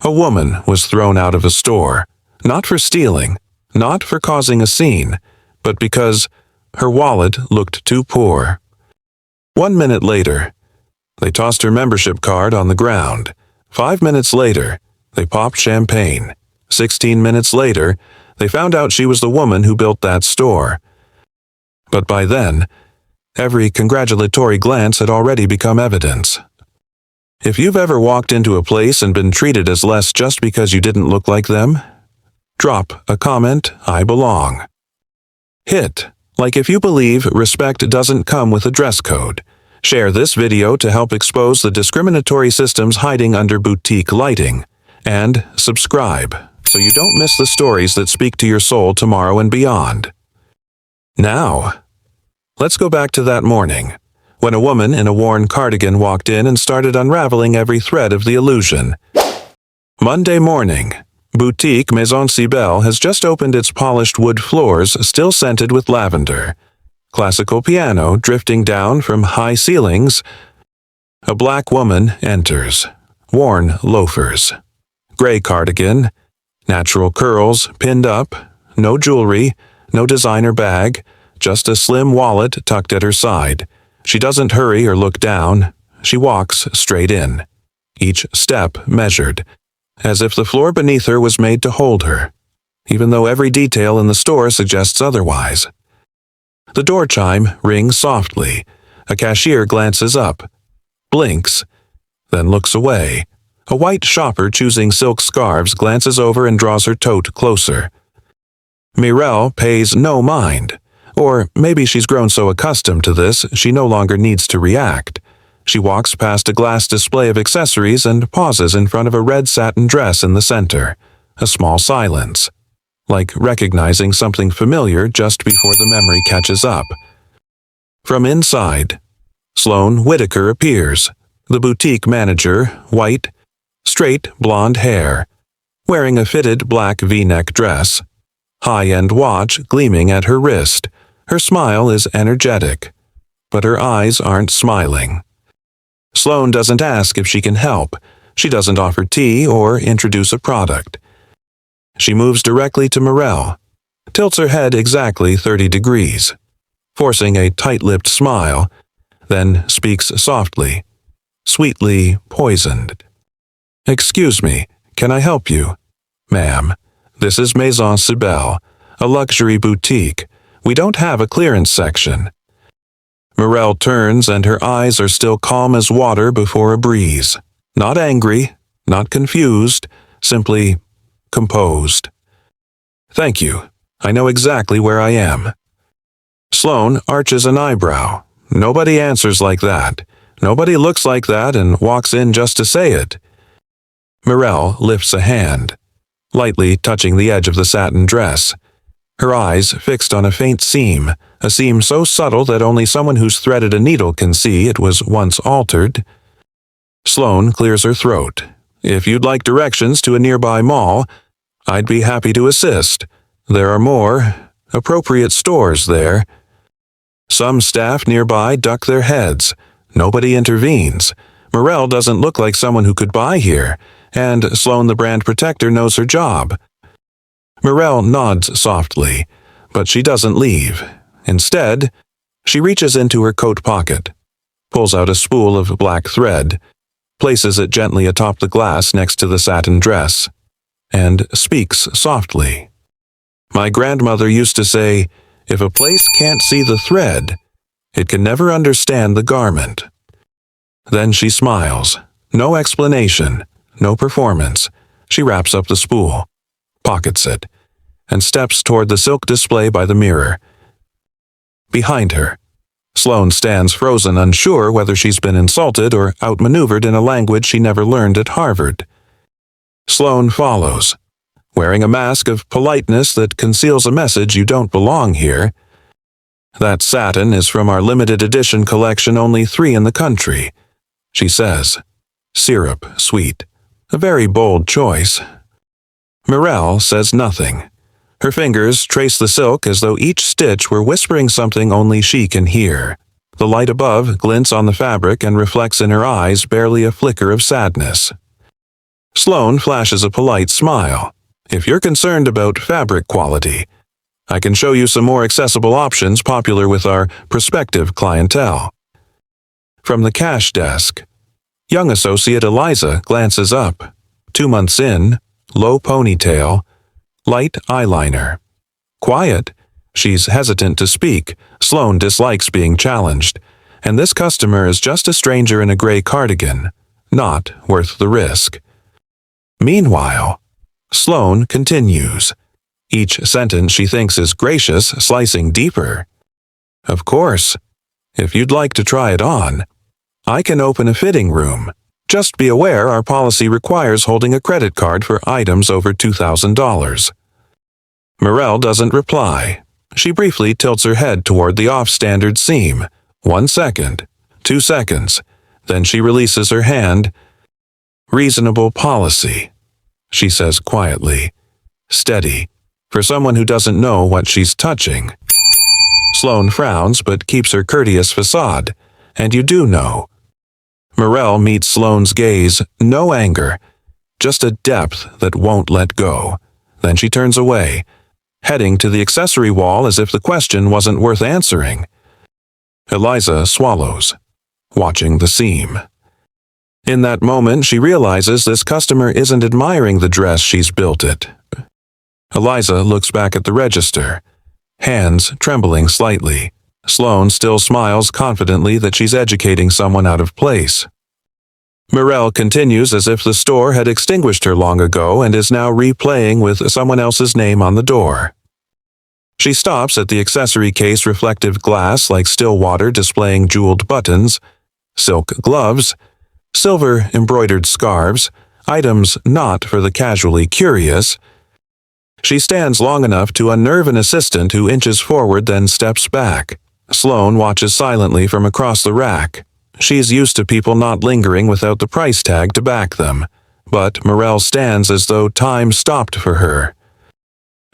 A woman was thrown out of a store, not for stealing, not for causing a scene, but because her wallet looked too poor. 1 minute later, they tossed her membership card on the ground. 5 minutes later, they popped champagne. 16 minutes later, they found out she was the woman who built that store. But by then, every congratulatory glance had already become evidence. If you've ever walked into a place and been treated as less just because you didn't look like them, drop a comment, "I belong." Hit like if you believe respect doesn't come with a dress code. Share this video to help expose the discriminatory systems hiding under boutique lighting. And subscribe so you don't miss the stories that speak to your soul tomorrow and beyond. Now, let's go back to that morning, when a woman in a worn cardigan walked in and started unraveling every thread of the illusion. Monday morning, boutique Maison Cybelle has just opened its polished wood floors, still scented with lavender. Classical piano drifting down from high ceilings. A black woman enters, worn loafers, gray cardigan, natural curls pinned up, no jewelry, no designer bag, just a slim wallet tucked at her side. She doesn't hurry or look down. She walks straight in, each step measured, as if the floor beneath her was made to hold her, even though every detail in the store suggests otherwise. The door chime rings softly. A cashier glances up, blinks, then looks away. A white shopper choosing silk scarves glances over and draws her tote closer. Mirelle pays no mind. Or maybe she's grown so accustomed to this, she no longer needs to react. She walks past a glass display of accessories and pauses in front of a red satin dress in the center. A small silence, like recognizing something familiar just before the memory catches up. From inside, Sloane Whitaker appears, the boutique manager, white, straight blonde hair, wearing a fitted black V-neck dress, high-end watch gleaming at her wrist. Her smile is energetic, but her eyes aren't smiling. Sloane doesn't ask if she can help. She doesn't offer tea or introduce a product. She moves directly to Mirelle, tilts her head exactly 30 degrees, forcing a tight-lipped smile, then speaks softly, sweetly poisoned. "Excuse me, can I help you?" "Ma'am, this is Maison Cybelle, a luxury boutique. We don't have a clearance section." Mirelle turns and her eyes are still calm as water before a breeze. Not angry, not confused, simply composed. "Thank you. I know exactly where I am." Sloane arches an eyebrow. Nobody answers like that. Nobody looks like that and walks in just to say it. Mirelle lifts a hand, lightly touching the edge of the satin dress, her eyes fixed on a faint seam, a seam so subtle that only someone who's threaded a needle can see it was once altered. Sloane clears her throat. "If you'd like directions to a nearby mall, I'd be happy to assist. There are more appropriate stores there." Some staff nearby duck their heads. Nobody intervenes. Mirelle doesn't look like someone who could buy here, and Sloane the brand protector knows her job. Mirelle nods softly, but she doesn't leave. Instead, she reaches into her coat pocket, pulls out a spool of black thread, places it gently atop the glass next to the satin dress, and speaks softly. "My grandmother used to say, if a place can't see the thread, it can never understand the garment." Then she smiles. No explanation, no performance. She wraps up the spool, pockets it, and steps toward the silk display by the mirror. Behind her, Sloane stands frozen, unsure whether she's been insulted or outmaneuvered in a language she never learned at Harvard. Sloane follows, wearing a mask of politeness that conceals a message: you don't belong here. "That satin is from our limited edition collection, only 3 in the country," she says. Syrup sweet. A very bold choice. Mirelle says nothing. Her fingers trace the silk as though each stitch were whispering something only she can hear. The light above glints on the fabric and reflects in her eyes barely a flicker of sadness. Sloane flashes a polite smile. If you're concerned about fabric quality, I can show you some more accessible options popular with our prospective clientele. From the cash desk, young associate Eliza glances up. 2 months in, low ponytail, light eyeliner. Quiet. She's hesitant to speak. Sloane dislikes being challenged, and this customer is just a stranger in a gray cardigan, not worth the risk. Meanwhile, Sloane continues. Each sentence she thinks is gracious, slicing deeper. Of course, if you'd like to try it on, I can open a fitting room. Just be aware our policy requires holding a credit card for items over $2,000. Mirelle doesn't reply. She briefly tilts her head toward the off-standard seam. 1 second, 2 seconds, then she releases her hand. Reasonable policy, she says quietly. Steady, for someone who doesn't know what she's touching. Sloane frowns but keeps her courteous facade. And you do know. Mirelle meets Sloane's gaze, no anger, just a depth that won't let go. Then she turns away, heading to the accessory wall as if the question wasn't worth answering. Eliza swallows, watching the seam. In that moment, she realizes this customer isn't admiring the dress she's built it. Eliza looks back at the register, hands trembling slightly. Sloane still smiles confidently that she's educating someone out of place. Mirelle continues as if the store had extinguished her long ago and is now replaying with someone else's name on the door. She stops at the accessory case, reflective glass like still water displaying jeweled buttons, silk gloves, silver embroidered scarves, items not for the casually curious. She stands long enough to unnerve an assistant who inches forward then steps back. Sloane watches silently from across the rack. She's used to people not lingering without the price tag to back them, but Mirelle stands as though time stopped for her.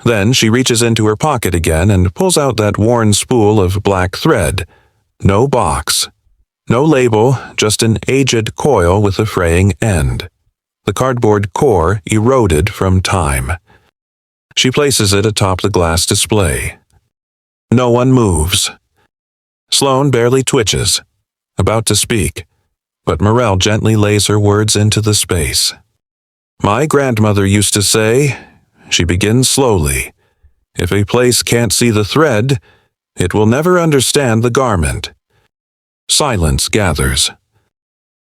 Then she reaches into her pocket again and pulls out that worn spool of black thread. No box. No label, just an aged coil with a fraying end. The cardboard core eroded from time. She places it atop the glass display. No one moves. Sloane barely twitches, about to speak, but Mirelle gently lays her words into the space. My grandmother used to say, she begins slowly, if a place can't see the thread, it will never understand the garment. Silence gathers.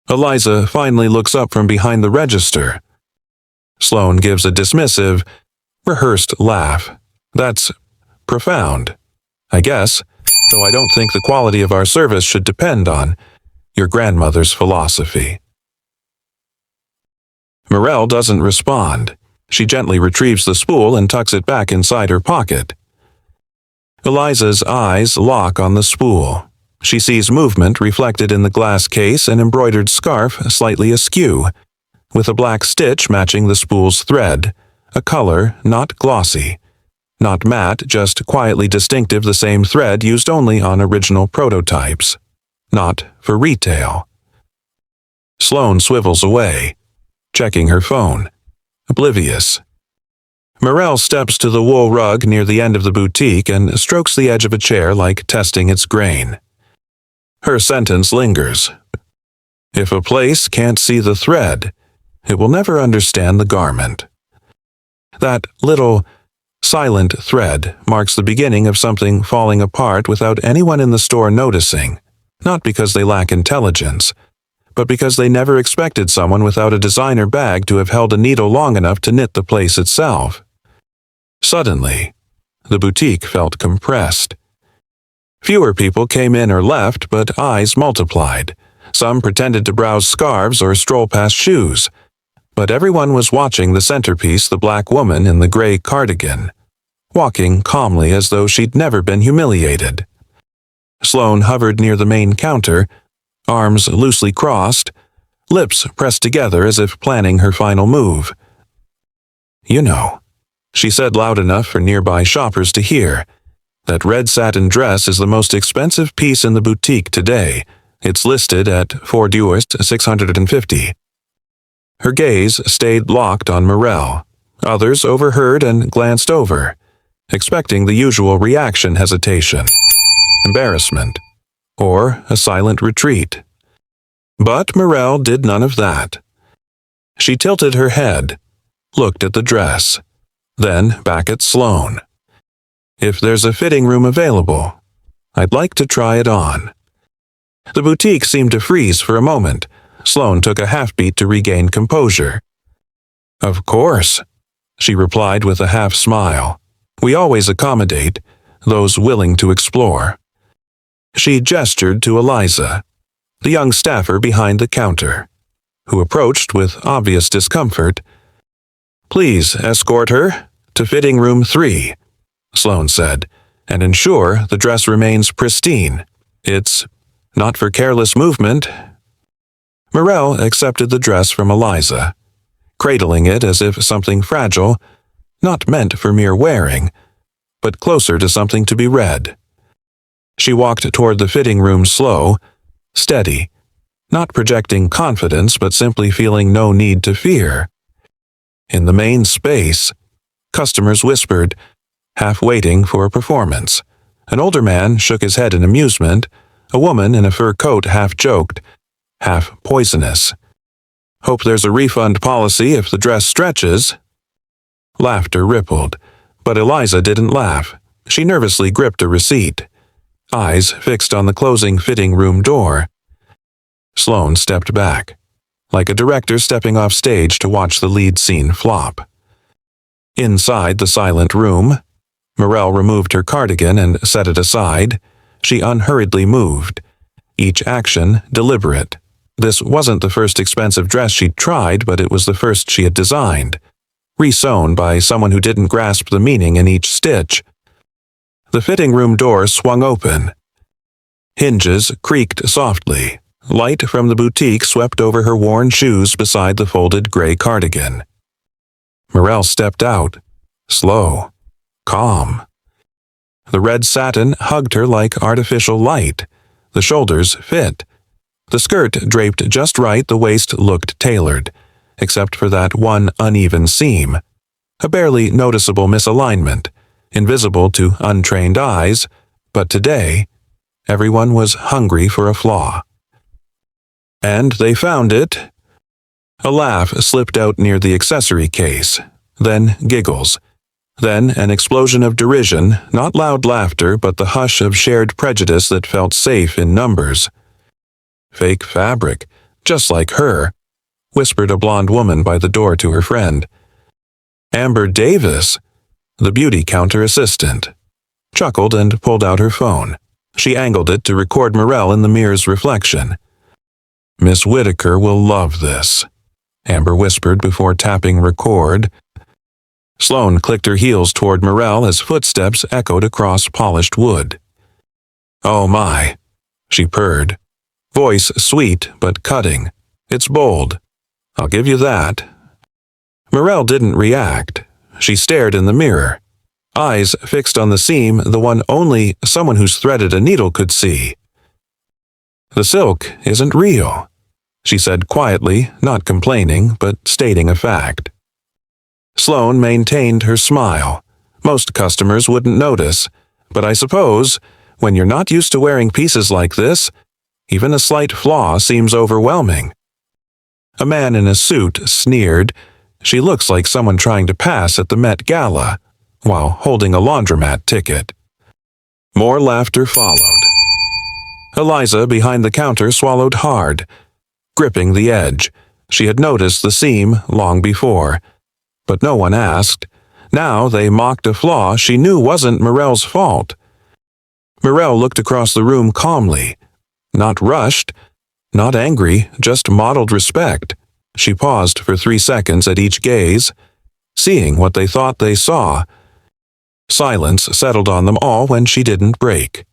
Eliza finally looks up from behind the register. Sloane gives a dismissive, rehearsed laugh. That's profound, I guess, though I don't think the quality of our service should depend on your grandmother's philosophy. Mirelle doesn't respond. She gently retrieves the spool and tucks it back inside her pocket. Eliza's eyes lock on the spool. She sees movement reflected in the glass case, an embroidered scarf slightly askew, with a black stitch matching the spool's thread, a color not glossy, not matte, just quietly distinctive, the same thread used only on original prototypes, not for retail. Sloane swivels away, checking her phone, oblivious. Mirelle steps to the wool rug near the end of the boutique and strokes the edge of a chair like testing its grain. Her sentence lingers. If a place can't see the thread, it will never understand the garment. That little, silent thread marks the beginning of something falling apart without anyone in the store noticing, not because they lack intelligence, but because they never expected someone without a designer bag to have held a needle long enough to knit the place itself. Suddenly, the boutique felt compressed. Fewer people came in or left, but eyes multiplied. Some pretended to browse scarves or stroll past shoes, but everyone was watching the centerpiece, the black woman in the gray cardigan, walking calmly as though she'd never been humiliated. Sloane hovered near the main counter, arms loosely crossed, lips pressed together as if planning her final move. You know, she said loud enough for nearby shoppers to hear, that red satin dress is the most expensive piece in the boutique today. It's listed at $4,650. Her gaze stayed locked on Mirelle. Others overheard and glanced over, expecting the usual reaction: hesitation, embarrassment, or a silent retreat. But Mirelle did none of that. She tilted her head, looked at the dress, then back at Sloane. "If there's a fitting room available, I'd like to try it on." The boutique seemed to freeze for a moment. Sloane took a half-beat to regain composure. "Of course," she replied with a half-smile. "We always accommodate those willing to explore." She gestured to Eliza, the young staffer behind the counter, who approached with obvious discomfort. "Please escort her to fitting room 3, Sloane said, "and ensure the dress remains pristine. It's not for careless movement." Mirelle accepted the dress from Eliza, cradling it as if something fragile, not meant for mere wearing, but closer to something to be read. She walked toward the fitting room slow, steady, not projecting confidence but simply feeling no need to fear. In the main space, customers whispered, half waiting for a performance. An older man shook his head in amusement. A woman in a fur coat half joked, half poisonous. "Hope there's a refund policy if the dress stretches." Laughter rippled, but Eliza didn't laugh. She nervously gripped a receipt, eyes fixed on the closing fitting room door. Sloane stepped back, like a director stepping off stage to watch the lead scene flop. Inside the silent room, Mirelle removed her cardigan and set it aside. She unhurriedly moved, each action deliberate. This wasn't the first expensive dress she'd tried, but it was the first she had designed, resewn by someone who didn't grasp the meaning in each stitch. The fitting room door swung open. Hinges creaked softly. Light from the boutique swept over her worn shoes beside the folded gray cardigan. Mirelle stepped out, slow, calm. The red satin hugged her like artificial light. The shoulders fit. The skirt draped just right, the waist looked tailored, except for that one uneven seam, a barely noticeable misalignment, invisible to untrained eyes, but today, everyone was hungry for a flaw. And they found it. A laugh slipped out near the accessory case, then giggles, then an explosion of derision, not loud laughter, but the hush of shared prejudice that felt safe in numbers. "Fake fabric, just like her," whispered a blonde woman by the door to her friend. Amber Davis, the beauty counter assistant, chuckled and pulled out her phone. She angled it to record Mirelle in the mirror's reflection. "Miss Whitaker will love this," Amber whispered before tapping record. Sloane clicked her heels toward Mirelle as footsteps echoed across polished wood. "Oh my," she purred, voice sweet but cutting. "It's bold. I'll give you that." Mirelle didn't react. She stared in the mirror, eyes fixed on the seam, the one only someone who's threaded a needle could see. "The silk isn't real," she said quietly, not complaining, but stating a fact. Sloane maintained her smile. "Most customers wouldn't notice, but I suppose, when you're not used to wearing pieces like this, even a slight flaw seems overwhelming." A man in a suit sneered. "She looks like someone trying to pass at the Met Gala, while holding a laundromat ticket." More laughter followed. Eliza, behind the counter, swallowed hard, gripping the edge. She had noticed the seam long before, but no one asked. Now they mocked a flaw she knew wasn't Mirelle's fault. Mirelle looked across the room calmly, not rushed, not angry, just modeled respect. She paused for 3 seconds at each gaze, seeing what they thought they saw. Silence settled on them all when she didn't break.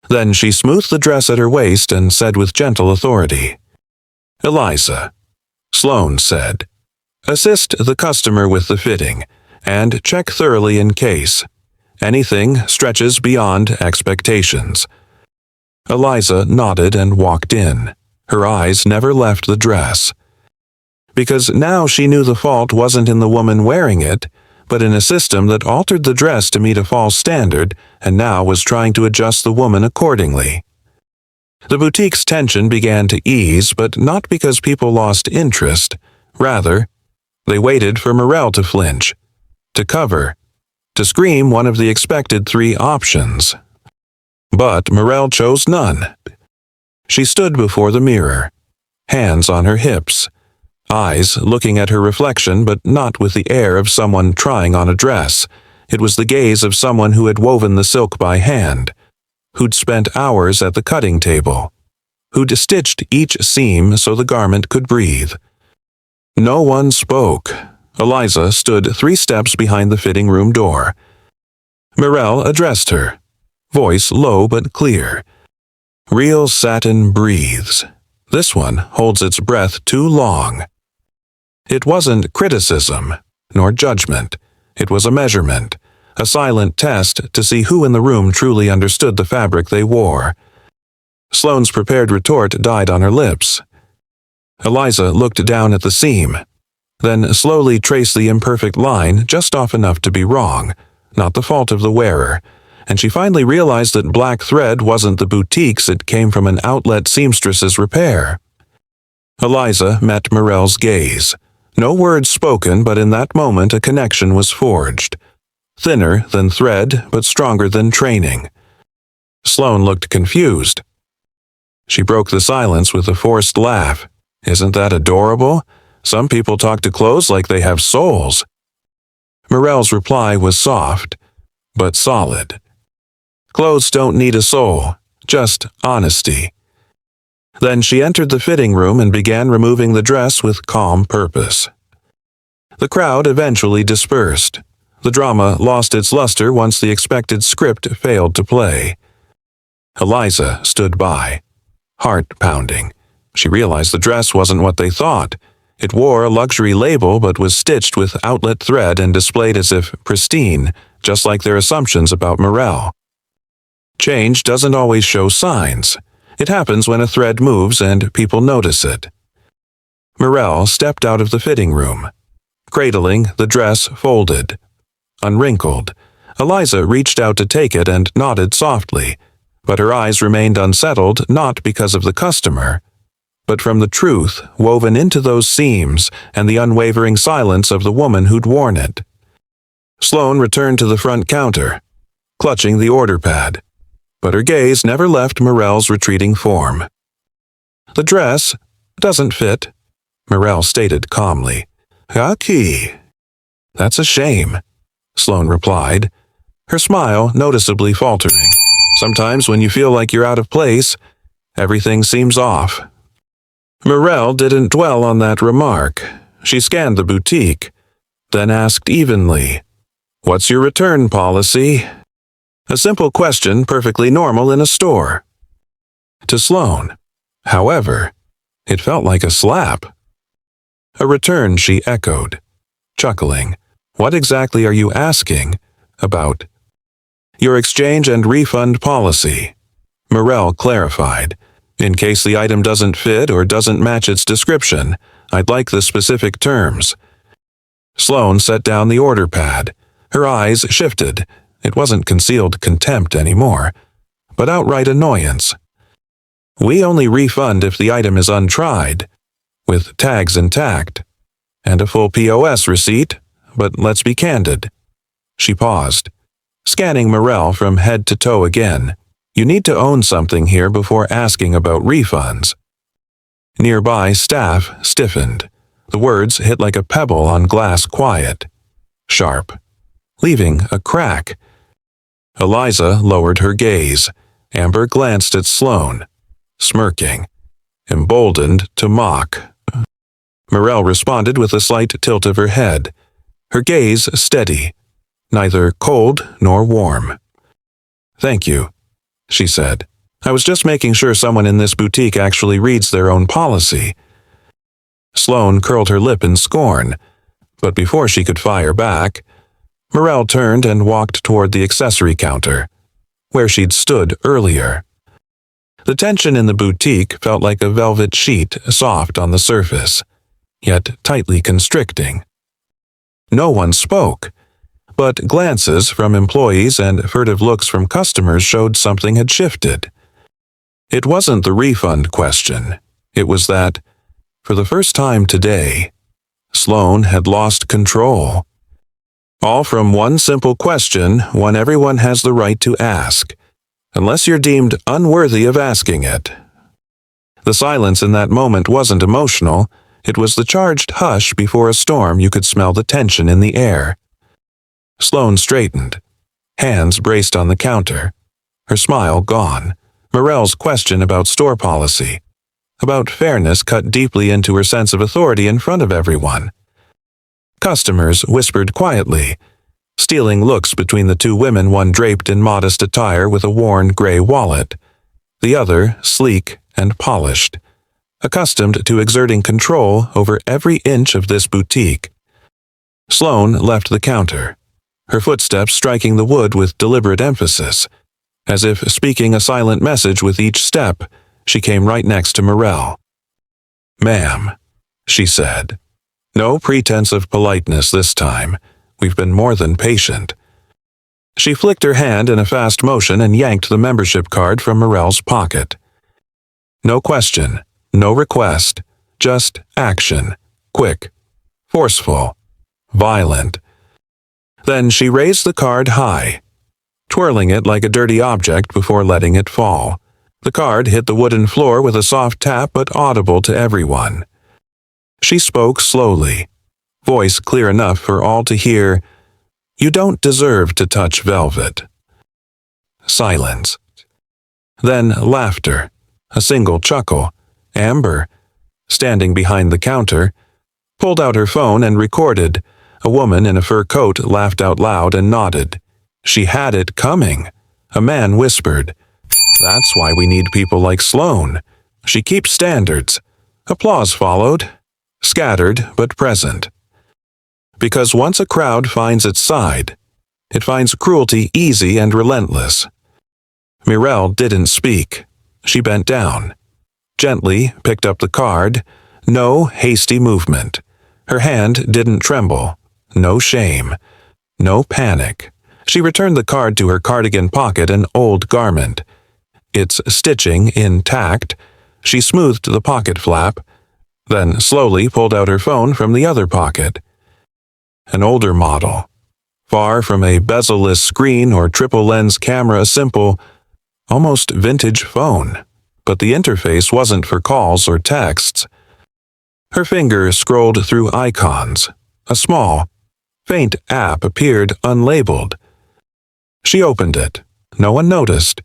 Then she smoothed the dress at her waist and said with gentle authority, "Eliza," Sloane said, "assist the customer with the fitting, and check thoroughly in case anything stretches beyond expectations." Eliza nodded and walked in. Her eyes never left the dress. because now she knew the fault wasn't in the woman wearing it, but in a system that altered the dress to meet a false standard and now was trying to adjust the woman accordingly. The boutique's tension began to ease, but not because people lost interest. Rather, they waited for Mirelle to flinch, to cover, to scream one of the expected three options. But Mirelle chose none. She stood before the mirror, hands on her hips, eyes looking at her reflection, but not with the air of someone trying on a dress. It was the gaze of someone who had woven the silk by hand, who'd spent hours at the cutting table, who'd stitched each seam so the garment could breathe. No one spoke. Eliza stood 3 steps behind the fitting room door. Mirelle addressed her, voice low but clear. "Real satin breathes. This one holds its breath too long." It wasn't criticism, nor judgment. It was a measurement, a silent test to see who in the room truly understood the fabric they wore. Sloane's prepared retort died on her lips. Eliza looked down at the seam, then slowly traced the imperfect line just off enough to be wrong, not the fault of the wearer, and she finally realized that black thread wasn't the boutique's, it came from an outlet seamstress's repair. Eliza met Mirelle's gaze. No words spoken, but in that moment a connection was forged. Thinner than thread, but stronger than training. Sloane looked confused. She broke the silence with a forced laugh. "Isn't that adorable? Some people talk to clothes like they have souls." Mirelle's reply was soft, but solid. Clothes don't need a soul, just honesty. Then she entered the fitting room and began removing the dress with calm purpose. The crowd eventually dispersed. The drama lost its luster once the expected script failed to play. Eliza stood by, heart pounding. She realized the dress wasn't what they thought. It wore a luxury label but was stitched with outlet thread and displayed as if pristine, just like their assumptions about Mirelle. Change doesn't always show signs. It happens when a thread moves and people notice it. Mirelle stepped out of the fitting room, cradling the dress folded, unwrinkled. Eliza reached out to take it and nodded softly, but her eyes remained unsettled not because of the customer, but from the truth woven into those seams and the unwavering silence of the woman who'd worn it. Sloane returned to the front counter, clutching the order pad, but her gaze never left Mirelle's retreating form. "The dress doesn't fit," Mirelle stated calmly. "Aki." "That's a shame," Sloane replied, her smile noticeably faltering. "Sometimes when you feel like you're out of place, everything seems off." Mirelle didn't dwell on that remark. She scanned the boutique, then asked evenly, "What's your return policy?" A simple question perfectly normal in a store. To Sloane, however, it felt like a slap. "A return," she echoed, chuckling. "What exactly are you asking about?" "Your exchange and refund policy," Mirelle clarified. "In case the item doesn't fit or doesn't match its description, I'd like the specific terms." Sloane set down the order pad. Her eyes shifted. It wasn't concealed contempt anymore, but outright annoyance. "We only refund if the item is untried, with tags intact, and a full POS receipt, but let's be candid." She paused, scanning Mirelle from head to toe again. "You need to own something here before asking about refunds." Nearby staff stiffened. The words hit like a pebble on glass quiet, sharp, leaving a crack. Eliza lowered her gaze. Amber glanced at Sloane, smirking, emboldened to mock. Mirelle responded with a slight tilt of her head, her gaze steady, neither cold nor warm. "Thank you," she said. "I was just making sure someone in this boutique actually reads their own policy." Sloane curled her lip in scorn, but before she could fire back, Mirelle turned and walked toward the accessory counter, where she'd stood earlier. The tension in the boutique felt like a velvet sheet, soft on the surface, yet tightly constricting. No one spoke, but glances from employees and furtive looks from customers showed something had shifted. It wasn't the refund question. It was that, for the first time today, Sloane had lost control. All from one simple question, one everyone has the right to ask, unless you're deemed unworthy of asking it. The silence in that moment wasn't emotional. It was the charged hush before a storm. You could smell the tension in the air. Sloane straightened, hands braced on the counter, her smile gone. Mirelle's question about store policy, about fairness, cut deeply into her sense of authority in front of everyone. Customers whispered quietly, stealing looks between the two women, one draped in modest attire with a worn gray wallet, the other sleek and polished, accustomed to exerting control over every inch of this boutique. Sloane left the counter, her footsteps striking the wood with deliberate emphasis. As if speaking a silent message with each step, she came right next to Mirelle. "Ma'am," she said. No pretense of politeness this time. We've been more than patient. She flicked her hand in a fast motion and yanked the membership card from Mirelle's pocket. No question, no request, just action. Quick, forceful, violent. Then she raised the card high, twirling it like a dirty object before letting it fall. The card hit the wooden floor with a soft tap but audible to everyone. She spoke slowly, voice clear enough for all to hear, "You don't deserve to touch velvet." Silence. Then laughter, a single chuckle. Amber, standing behind the counter, pulled out her phone and recorded. A woman in a fur coat laughed out loud and nodded. She had it coming. A man whispered, "That's why we need people like Sloane. She keeps standards." Applause followed, scattered but present. Because once a crowd finds its side, it finds cruelty easy and relentless. Mirelle didn't speak. She bent down, gently picked up the card. No hasty movement. Her hand didn't tremble. No shame. No panic. She returned the card to her cardigan pocket, an old garment. Its stitching intact. She smoothed the pocket flap, then slowly pulled out her phone from the other pocket. An older model. Far from a bezel-less screen or triple-lens camera, a simple, almost vintage phone. But the interface wasn't for calls or texts. Her finger scrolled through icons. A small, faint app appeared unlabeled. She opened it. No one noticed.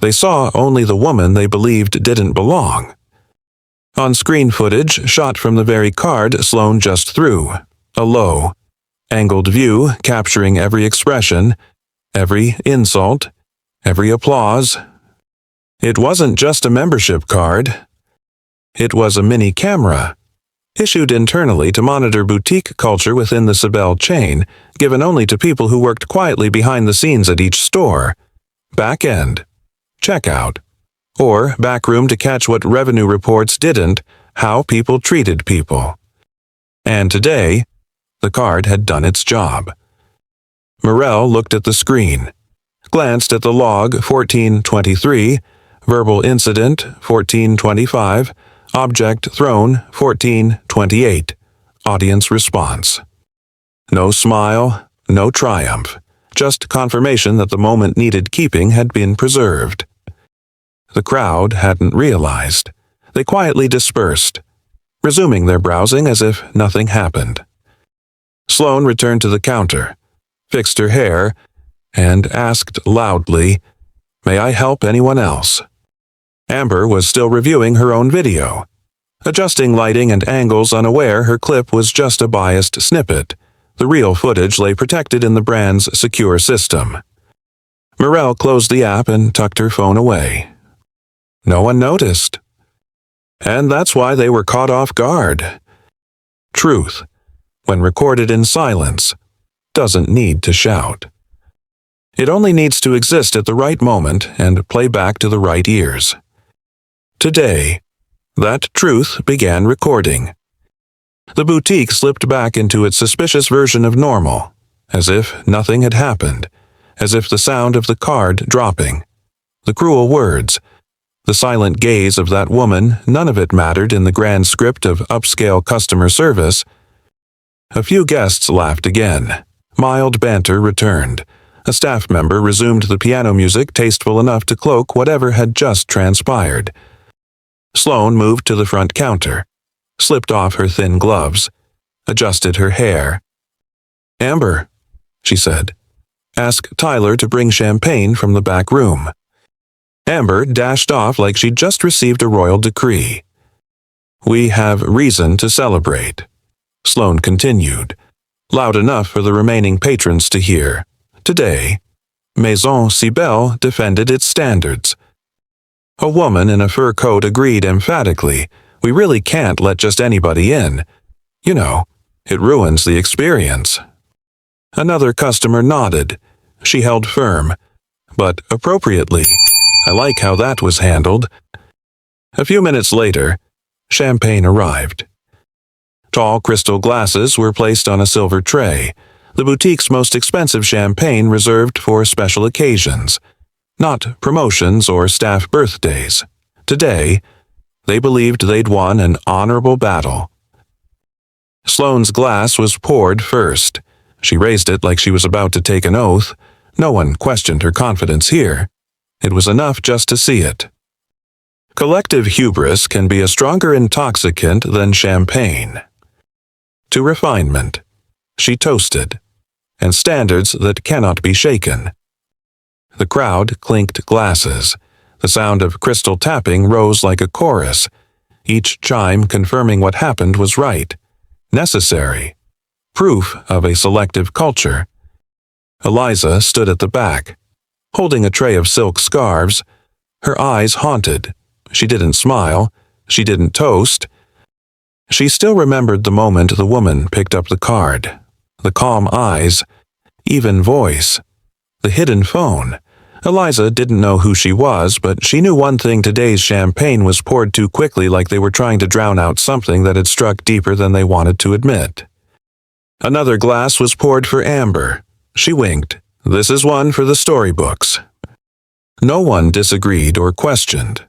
They saw only the woman they believed didn't belong. On-screen footage shot from the very card Sloane just threw. A low, angled view capturing every expression, every insult, every applause. It wasn't just a membership card. It was a mini camera, issued internally to monitor boutique culture within the Cybelle chain, given only to people who worked quietly behind the scenes at each store. Back end, checkout, or back room to catch what revenue reports didn't, how people treated people. And today, the card had done its job. Mirelle looked at the screen, glanced at the log 1423, verbal incident 1425, object thrown 1428, audience response. No smile, no triumph, just confirmation that the moment needed keeping had been preserved. The crowd hadn't realized. They quietly dispersed, resuming their browsing as if nothing happened. Sloane returned to the counter, fixed her hair, and asked loudly, "May I help anyone else?" Amber was still reviewing her own video, adjusting lighting and angles, unaware her clip was just a biased snippet. The real footage lay protected in the brand's secure system. Mirelle closed the app and tucked her phone away. No one noticed. And that's why they were caught off guard. Truth, when recorded in silence, doesn't need to shout. It only needs to exist at the right moment and play back to the right ears. Today, that truth began recording. The boutique slipped back into its suspicious version of normal, as if nothing had happened, as if the sound of the card dropping, the cruel words, the silent gaze of that woman, none of it mattered in the grand script of upscale customer service. A few guests laughed again. Mild banter returned. A staff member resumed the piano music tasteful enough to cloak whatever had just transpired. Sloane moved to the front counter, slipped off her thin gloves, adjusted her hair. "Amber," she said, "ask Tyler to bring champagne from the back room." Amber dashed off like she'd just received a royal decree. "We have reason to celebrate," Sloane continued, loud enough for the remaining patrons to hear. "Today, Maison Cybelle defended its standards." A woman in a fur coat agreed emphatically, "We really can't let just anybody in. You know, it ruins the experience." Another customer nodded. She held firm, but appropriately. "I like how that was handled." A few minutes later, champagne arrived. Tall crystal glasses were placed on a silver tray, the boutique's most expensive champagne reserved for special occasions, not promotions or staff birthdays. Today, they believed they'd won an honorable battle. Sloane's glass was poured first. She raised it like she was about to take an oath. No one questioned her confidence here. It was enough just to see it. Collective hubris can be a stronger intoxicant than champagne. To refinement, she toasted, and standards that cannot be shaken. The crowd clinked glasses. The sound of crystal tapping rose like a chorus, each chime confirming what happened was right, necessary, proof of a selective culture. Eliza stood at the back, holding a tray of silk scarves, her eyes haunted. She didn't smile, she didn't toast. She still remembered the moment the woman picked up the card, the calm eyes, even voice, the hidden phone. Eliza didn't know who she was, but she knew one thing: today's champagne was poured too quickly, like they were trying to drown out something that had struck deeper than they wanted to admit. Another glass was poured for Amber. She winked. "This is one for the storybooks." No one disagreed or questioned.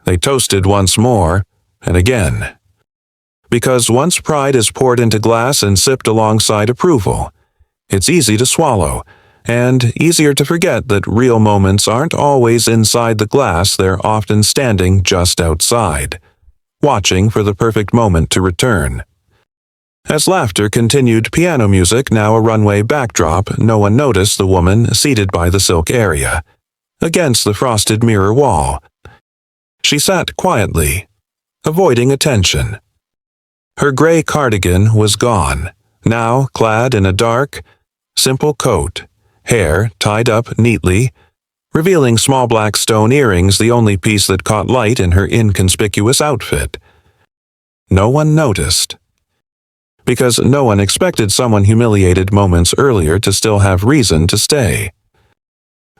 They toasted once more, and again. Because once pride is poured into glass and sipped alongside approval, it's easy to swallow, and easier to forget that real moments aren't always inside the glass, they're often standing just outside, watching for the perfect moment to return. As laughter continued, piano music now a runway backdrop, no one noticed the woman seated by the silk area, against the frosted mirror wall. She sat quietly, avoiding attention. Her gray cardigan was gone, now clad in a dark, simple coat, hair tied up neatly, revealing small black stone earrings, the only piece that caught light in her inconspicuous outfit. No one noticed, because no one expected someone humiliated moments earlier to still have reason to stay.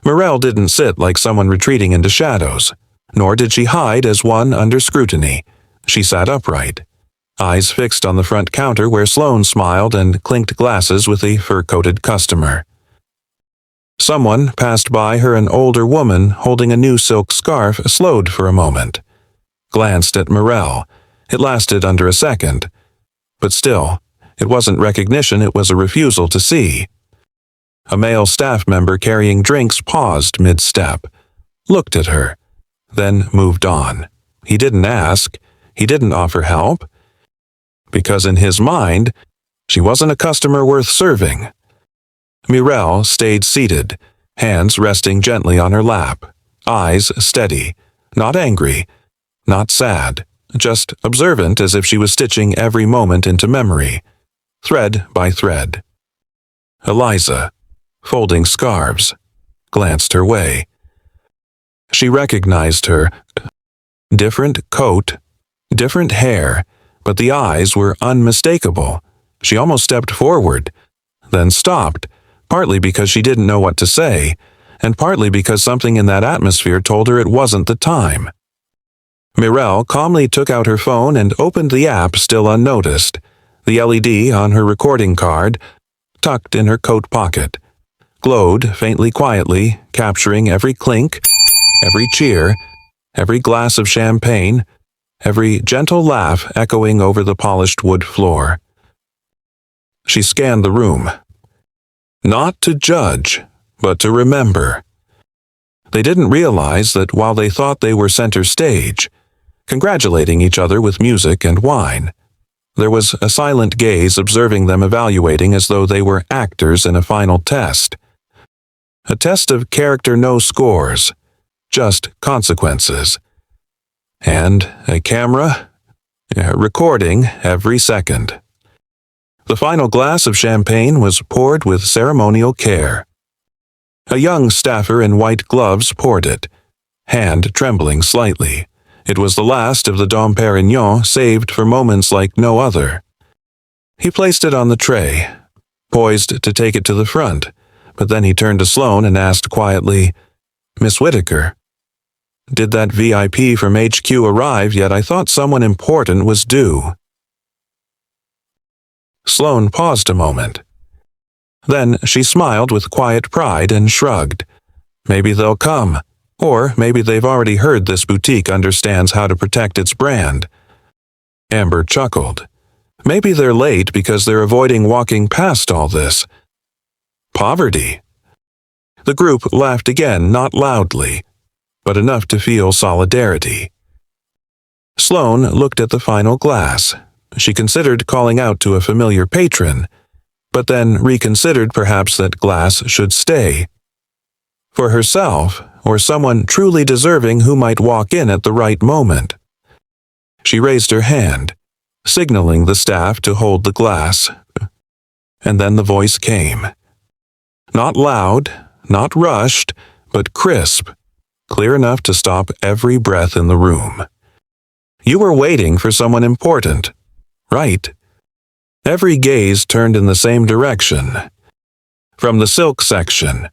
Mirelle didn't sit like someone retreating into shadows, nor did she hide as one under scrutiny. She sat upright, eyes fixed on the front counter where Sloane smiled and clinked glasses with a fur-coated customer. Someone passed by her, an older woman holding a new silk scarf, slowed for a moment, glanced at Mirelle. It lasted under a second, but still, it wasn't recognition, it was a refusal to see. A male staff member carrying drinks paused mid-step, looked at her, then moved on. He didn't ask, he didn't offer help, because in his mind, she wasn't a customer worth serving. Mirelle stayed seated, hands resting gently on her lap, eyes steady, not angry, not sad, just observant, as if she was stitching every moment into memory, thread by thread. Eliza, folding scarves, glanced her way. She recognized her. Different coat, different hair, but the eyes were unmistakable. She almost stepped forward, then stopped, partly because she didn't know what to say, and partly because something in that atmosphere told her it wasn't the time. Mirelle calmly took out her phone and opened the app still unnoticed, the LED on her recording card, tucked in her coat pocket, glowed faintly quietly, capturing every clink, every cheer, every glass of champagne, every gentle laugh echoing over the polished wood floor. She scanned the room. Not to judge, but to remember. They didn't realize that while they thought they were center stage, congratulating each other with music and wine, there was a silent gaze observing them evaluating as though they were actors in a final test. A test of character, no scores, just consequences. And a camera, recording every second. The final glass of champagne was poured with ceremonial care. A young staffer in white gloves poured it, hand trembling slightly. It was the last of the Dom Perignon saved for moments like no other. He placed it on the tray, poised to take it to the front, but then he turned to Sloane and asked quietly, "Miss Whittaker, did that VIP from HQ arrive yet? I thought someone important was due." Sloane paused a moment. Then she smiled with quiet pride and shrugged. "Maybe they'll come. Or maybe they've already heard this boutique understands how to protect its brand." Amber chuckled. "Maybe they're late because they're avoiding walking past all this. Poverty." The group laughed again, not loudly, but enough to feel solidarity. Sloane looked at the final glass. She considered calling out to a familiar patron, but then reconsidered perhaps that glass should stay. For herself, or someone truly deserving who might walk in at the right moment. She raised her hand, signaling the staff to hold the glass. And then the voice came. Not loud, not rushed, but crisp, clear enough to stop every breath in the room. "You were waiting for someone important, right?" Every gaze turned in the same direction. From the silk section,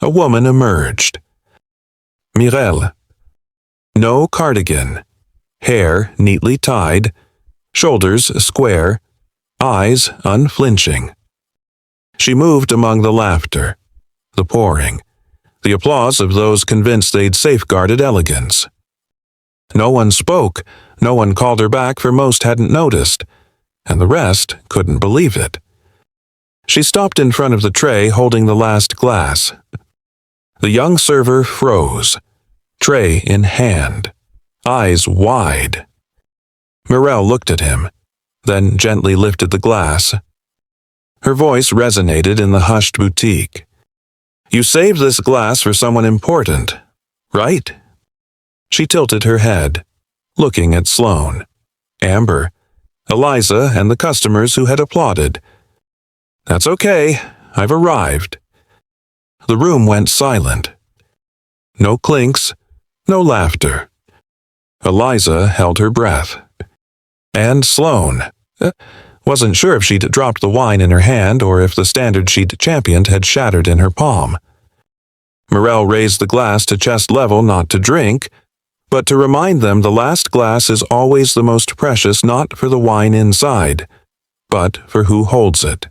a woman emerged. Mirelle. No cardigan. Hair neatly tied. Shoulders square. Eyes unflinching. She moved among the laughter, the pouring, the applause of those convinced they'd safeguarded elegance. No one spoke, no one called her back, for most hadn't noticed, and the rest couldn't believe it. She stopped in front of the tray holding the last glass. The young server froze, tray in hand, eyes wide. Mirelle looked at him, then gently lifted the glass. Her voice resonated in the hushed boutique. "You saved this glass for someone important, right?" She tilted her head, looking at Sloane, Amber, Eliza, and the customers who had applauded. "That's okay, I've arrived." The room went silent. No clinks, no laughter. Eliza held her breath. And Sloane wasn't sure if she'd dropped the wine in her hand or if the standard she'd championed had shattered in her palm. Mirelle raised the glass to chest level not to drink, but to remind them the last glass is always the most precious, not for the wine inside, but for who holds it.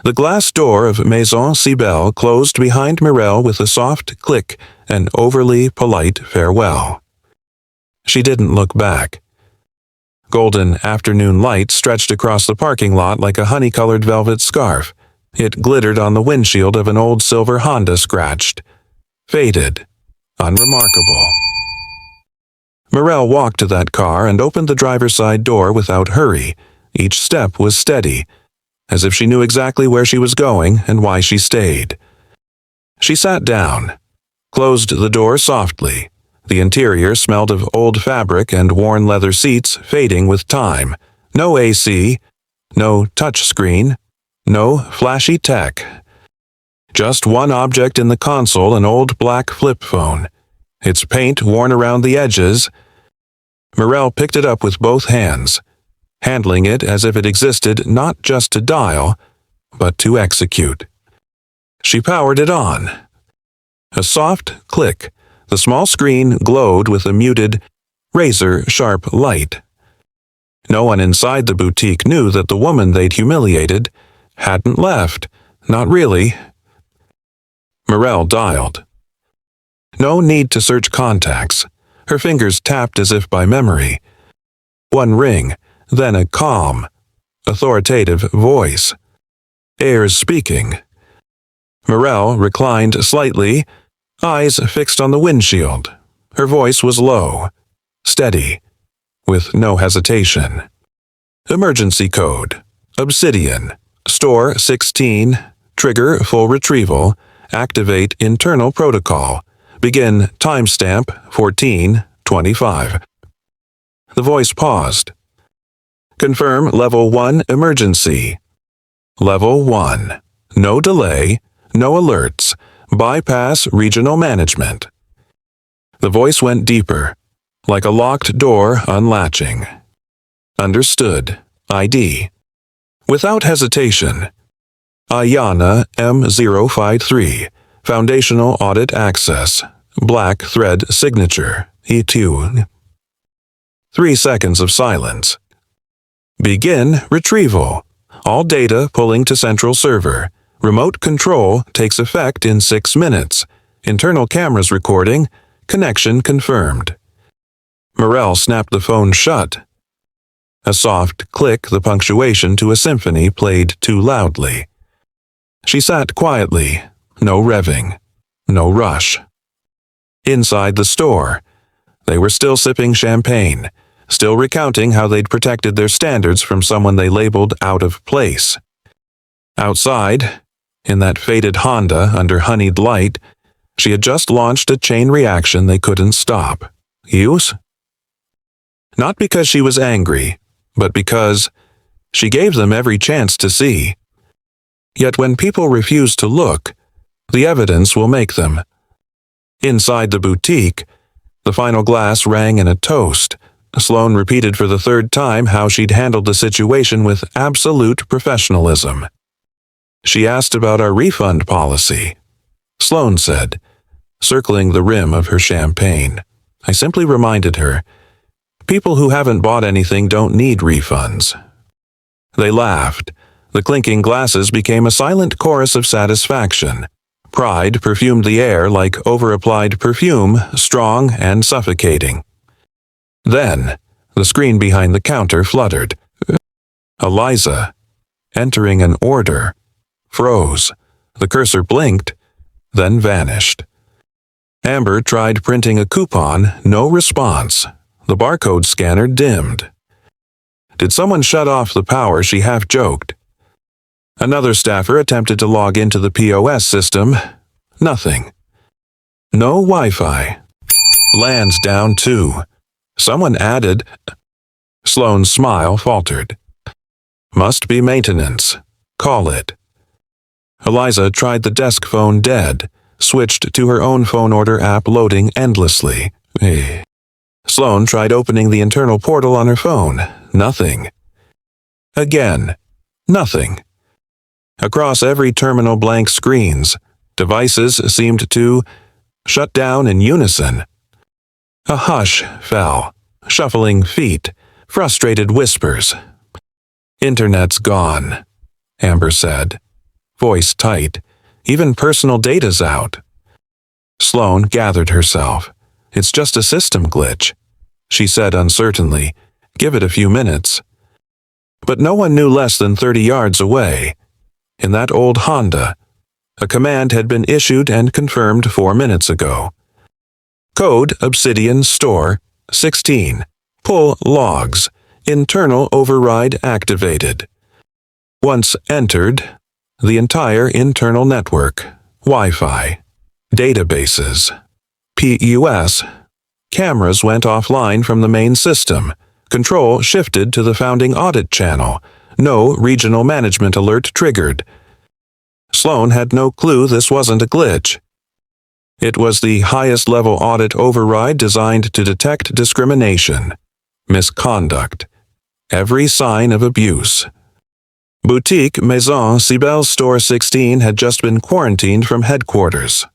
The glass door of Maison Cybelle closed behind Mirelle with a soft click and overly polite farewell. She didn't look back. Golden afternoon light stretched across the parking lot like a honey-colored velvet scarf. It glittered on the windshield of an old silver Honda scratched. Faded. Unremarkable. Mirelle walked to that car and opened the driver's side door without hurry. Each step was steady, as if she knew exactly where she was going and why she stayed. She sat down, closed the door softly. The interior smelled of old fabric and worn leather seats fading with time. No AC, no touchscreen, no flashy tech. Just one object in the console, an old black flip phone, its paint worn around the edges. Mirelle picked it up with both hands, handling it as if it existed not just to dial, but to execute. She powered it on. A soft click. The small screen glowed with a muted razor-sharp light. No one inside the boutique knew that the woman they'd humiliated hadn't left. Not really. Mirelle dialed. No need to search contacts. Her fingers tapped as if by memory. One ring, then a calm, authoritative voice. Ayres speaking. Mirelle reclined slightly, eyes fixed on the windshield. Her voice was low, steady, with no hesitation. Emergency code. Obsidian. Store 16. Trigger full retrieval. Activate internal protocol. Begin timestamp 14:25. The voice paused. Confirm Level 1 emergency. Level 1. No delay, no alerts. Bypass regional management. The voice went deeper, like a locked door unlatching. Understood. ID. Without hesitation. Ayana M053. Foundational Audit Access. Black Thread Signature. E2. 3 seconds of silence. Begin retrieval. All data pulling to central server. Remote control takes effect in 6 minutes. Internal cameras recording. Connection confirmed. Mirelle snapped the phone shut. A soft click, the punctuation to a symphony played too loudly. She sat quietly, no revving, no rush. Inside the store, they were still sipping champagne, still recounting how they'd protected their standards from someone they labeled out of place. Outside, in that faded Honda under honeyed light, she had just launched a chain reaction they couldn't stop. Use? Not because she was angry, but because she gave them every chance to see. Yet when people refuse to look, the evidence will make them. Inside the boutique, the final glass rang in a toast. Sloane repeated for the 3rd time how she'd handled the situation with absolute professionalism. She asked about our refund policy. Sloane said, circling the rim of her champagne. I simply reminded her, people who haven't bought anything don't need refunds. They laughed. The clinking glasses became a silent chorus of satisfaction. Pride perfumed the air like over-applied perfume, strong and suffocating. Then, the screen behind the counter fluttered. Eliza, entering an order, froze. The cursor blinked, then vanished. Amber tried printing a coupon, no response. The barcode scanner dimmed. Did someone shut off the power, she half joked. Another staffer attempted to log into the POS system. Nothing. No Wi-Fi. LAN's down too. Someone added. Sloane's smile faltered. Must be maintenance. Call it. Eliza tried the desk phone dead, switched to her own phone order app loading endlessly. Sloane tried opening the internal portal on her phone. Nothing. Again. Nothing. Across every terminal blank screens, devices seemed to shut down in unison. A hush fell, shuffling feet, frustrated whispers. Internet's gone, Amber said, voice tight. Even personal data's out. Sloane gathered herself. It's just a system glitch, she said uncertainly. Give it a few minutes. But no one knew less than 30 yards away. In that old Honda, a command had been issued and confirmed 4 minutes ago. Code Obsidian Store 16. Pull logs. Internal override activated. Once entered, the entire internal network, Wi-Fi, databases, PUS, cameras went offline from the main system. Control shifted to the founding audit channel. No regional management alert triggered. Sloane had no clue this wasn't a glitch. It was the highest level audit override designed to detect discrimination, misconduct, every sign of abuse. Boutique Maison Cybelle Store 16 had just been quarantined from headquarters.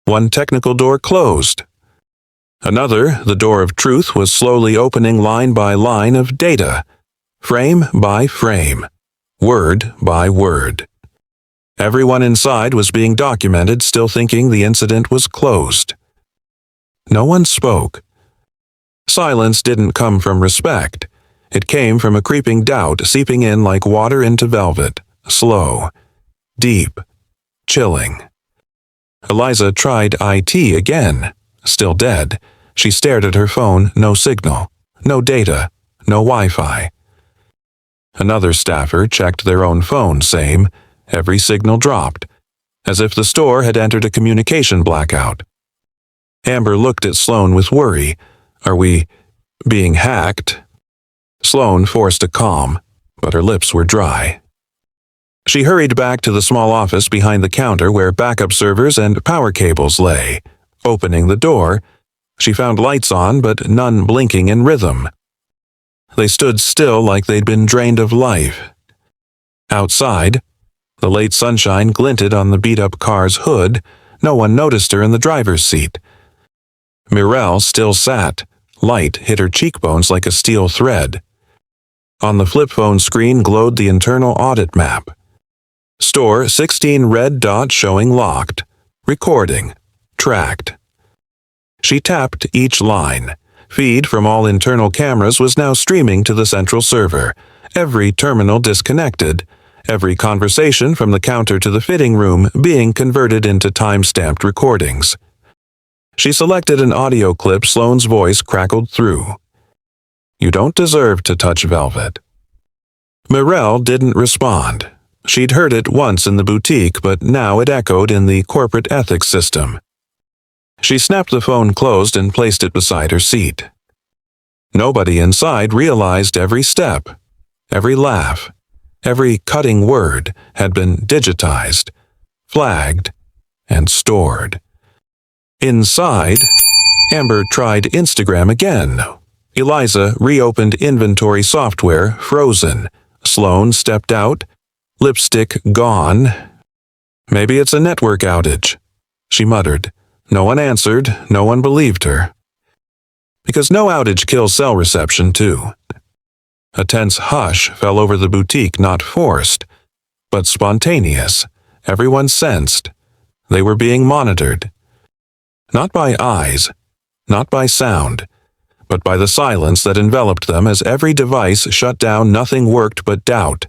One technical door closed. Another, the door of truth, was slowly opening line by line of data, frame by frame, word by word. Everyone inside was being documented, still thinking the incident was closed. No one spoke. Silence didn't come from respect. It came from a creeping doubt seeping in like water into velvet, slow, deep, chilling. Eliza tried IT again. Still dead. She stared at her phone, no signal, no data, no Wi-Fi. Another staffer checked their own phone, same. Every signal dropped, as if the store had entered a communication blackout. Amber looked at Sloane with worry. Are we being hacked? Sloane forced a calm, but her lips were dry. She hurried back to the small office behind the counter where backup servers and power cables lay. Opening the door, she found lights on but none blinking in rhythm. They stood still like they'd been drained of life. Outside, the late sunshine glinted on the beat-up car's hood. No one noticed her in the driver's seat. Mirelle still sat. Light hit her cheekbones like a steel thread. On the flip phone screen glowed the internal audit map. Store 16 red dots showing locked. Recording. Tracked. She tapped each line. Feed from all internal cameras was now streaming to the central server. Every terminal disconnected. Every conversation from the counter to the fitting room being converted into time-stamped recordings. She selected an audio clip. Sloane's voice crackled through. You don't deserve to touch velvet. Mirelle didn't respond. She'd heard it once in the boutique, but now it echoed in the corporate ethics system. She snapped the phone closed and placed it beside her seat. Nobody inside realized every step, every laugh, every cutting word had been digitized, flagged, and stored. Inside, Amber tried Instagram again. Eliza reopened inventory software, frozen. Sloane stepped out, lipstick gone. Maybe it's a network outage, she muttered. No one answered, no one believed her. Because no outage kills cell reception, too. A tense hush fell over the boutique, not forced, but spontaneous. Everyone sensed. They were being monitored. Not by eyes, not by sound, but by the silence that enveloped them as every device shut down. Nothing worked but doubt.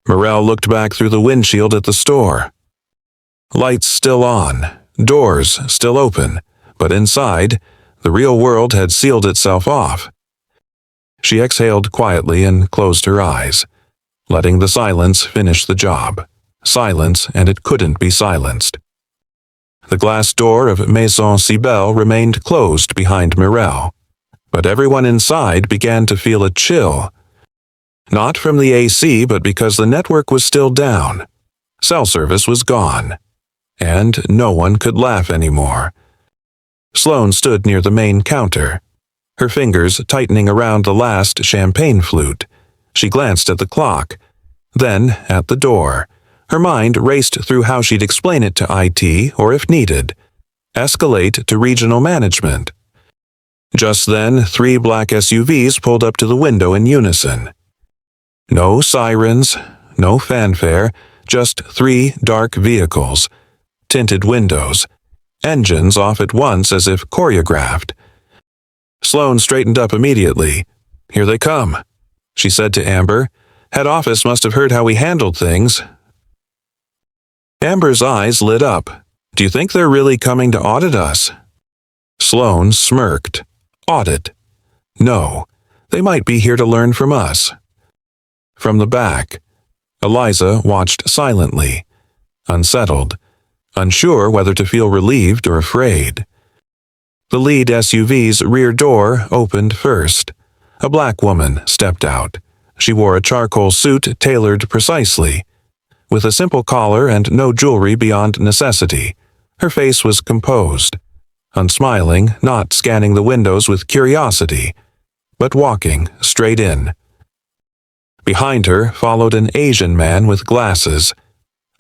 Mirelle looked back through the windshield at the store. Lights still on, doors still open, but inside, the real world had sealed itself off. She exhaled quietly and closed her eyes, letting the silence finish the job. Silence, and it couldn't be silenced. The glass door of Maison Cybelle remained closed behind Mirelle, but everyone inside began to feel a chill. Not from the AC, but because the network was still down. Cell service was gone, and no one could laugh anymore. Sloane stood near the main counter, her fingers tightening around the last champagne flute. She glanced at the clock, then at the door. Her mind raced through how she'd explain it to IT, or if needed, escalate to regional management. Just then, 3 black SUVs pulled up to the window in unison. No sirens, no fanfare, just 3 dark vehicles, tinted windows, engines off at once as if choreographed. Sloane straightened up immediately. Here they come, she said to Amber. Head office must have heard how we handled things. Amber's eyes lit up. Do you think they're really coming to audit us? Sloane smirked. Audit? No, they might be here to learn from us. From the back, Eliza watched silently, unsettled, unsure whether to feel relieved or afraid. The lead SUV's rear door opened first. A black woman stepped out. She wore a charcoal suit tailored precisely, with a simple collar and no jewelry beyond necessity. Her face was composed, unsmiling, not scanning the windows with curiosity, but walking straight in. Behind her followed an Asian man with glasses,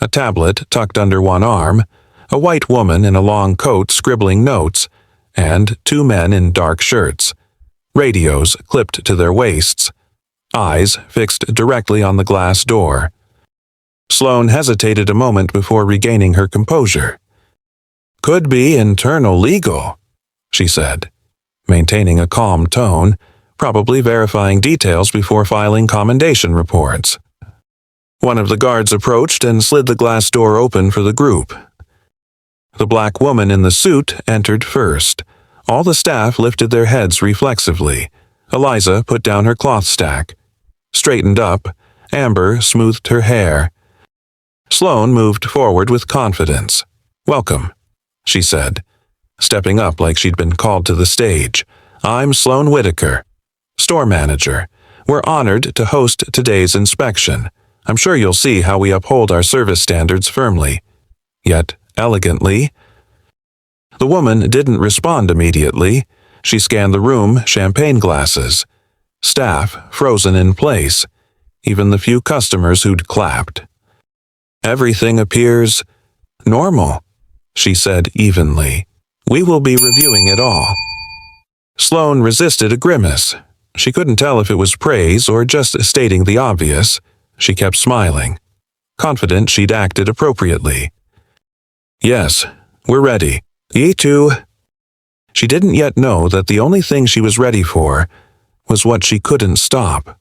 a tablet tucked under one arm, a white woman in a long coat scribbling notes, and two men in dark shirts, radios clipped to their waists, eyes fixed directly on the glass door. Sloane hesitated a moment before regaining her composure. "Could be internal legal," she said, maintaining a calm tone, probably verifying details before filing commendation reports. One of the guards approached and slid the glass door open for the group. The black woman in the suit entered first. All the staff lifted their heads reflexively. Eliza put down her cloth stack. Straightened up, Amber smoothed her hair. Sloane moved forward with confidence. "Welcome," she said, stepping up like she'd been called to the stage. "I'm Sloane Whitaker, store manager. We're honored to host today's inspection. I'm sure you'll see how we uphold our service standards firmly, yet elegantly." The woman didn't respond immediately. She scanned the room, champagne glasses. Staff frozen in place, even the few customers who'd clapped. "Everything appears normal," she said evenly. "We will be reviewing it all." Sloane resisted a grimace. She couldn't tell if it was praise or just stating the obvious. She kept smiling, confident she'd acted appropriately. "Yes, we're ready. Ye too." She didn't yet know that the only thing she was ready for was what she couldn't stop.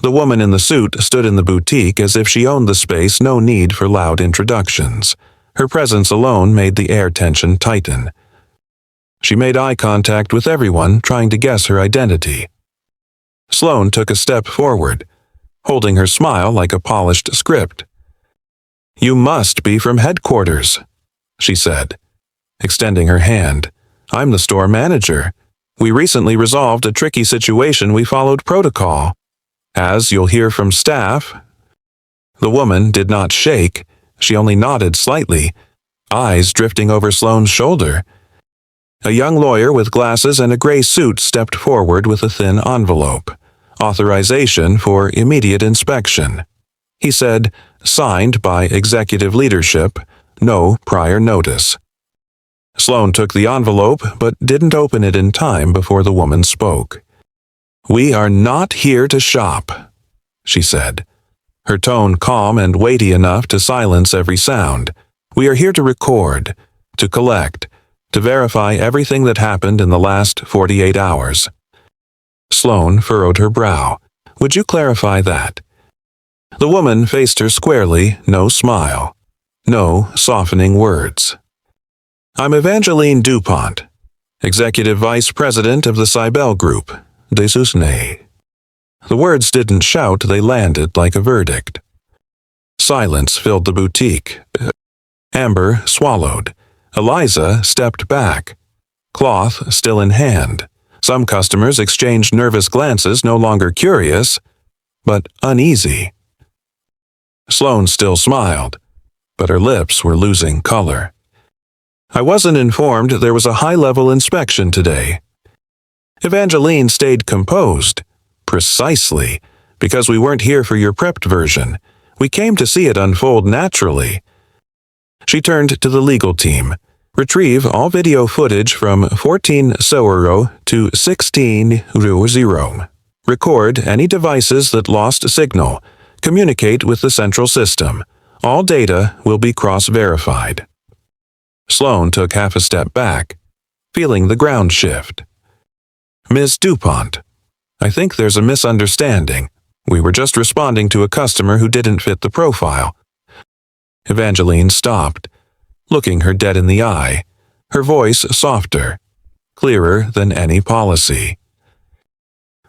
The woman in the suit stood in the boutique as if she owned the space, no need for loud introductions. Her presence alone made the air tension tighten. She made eye contact with everyone, trying to guess her identity. Sloane took a step forward, holding her smile like a polished script. "You must be from headquarters," she said, extending her hand. "I'm the store manager. We recently resolved a tricky situation. We followed protocol. As you'll hear from staff." The woman did not shake. She only nodded slightly, eyes drifting over Sloane's shoulder. A young lawyer with glasses and a gray suit stepped forward with a thin envelope. Authorization for immediate inspection. He said, "Signed by executive leadership, no prior notice." Sloane took the envelope but didn't open it in time before the woman spoke. "We are not here to shop," she said, her tone calm and weighty enough to silence every sound. "We are here to record, to collect, to verify everything that happened in the last 48 hours. Sloane furrowed her brow. "Would you clarify that?" The woman faced her squarely, no smile, no softening words. "I'm Evangeline DuPont, Executive Vice President of the Cybelle Group, Dressmaker." The words didn't shout, they landed like a verdict. Silence filled the boutique. Amber swallowed. Eliza stepped back, cloth still in hand. Some customers exchanged nervous glances, no longer curious, but uneasy. Sloane still smiled, but her lips were losing color. "I wasn't informed there was a high-level inspection today." Evangeline stayed composed. "Precisely, because we weren't here for your prepped version. We came to see it unfold naturally." She turned to the legal team. "Retrieve all video footage from 14 Soero to 16 Rue. Record any devices that lost signal. Communicate with the central system. All data will be cross-verified." Sloane took half a step back, feeling the ground shift. "Ms. DuPont, I think there's a misunderstanding. We were just responding to a customer who didn't fit the profile." Evangeline stopped, looking her dead in the eye, her voice softer, clearer than any policy.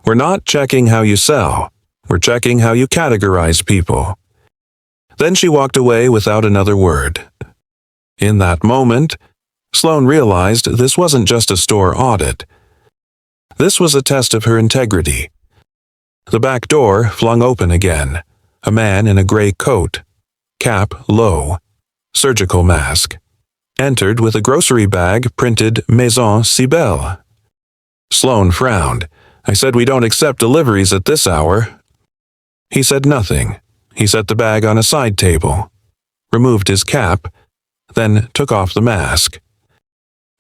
"We're not checking how you sell. We're checking how you categorize people." Then she walked away without another word. In that moment, Sloane realized this wasn't just a store audit. This was a test of her integrity. The back door flung open again. A man in a gray coat, cap low, surgical mask, entered with a grocery bag printed Maison Cybelle. Sloane frowned. "I said we don't accept deliveries at this hour." He said nothing. He set the bag on a side table, removed his cap, then took off the mask.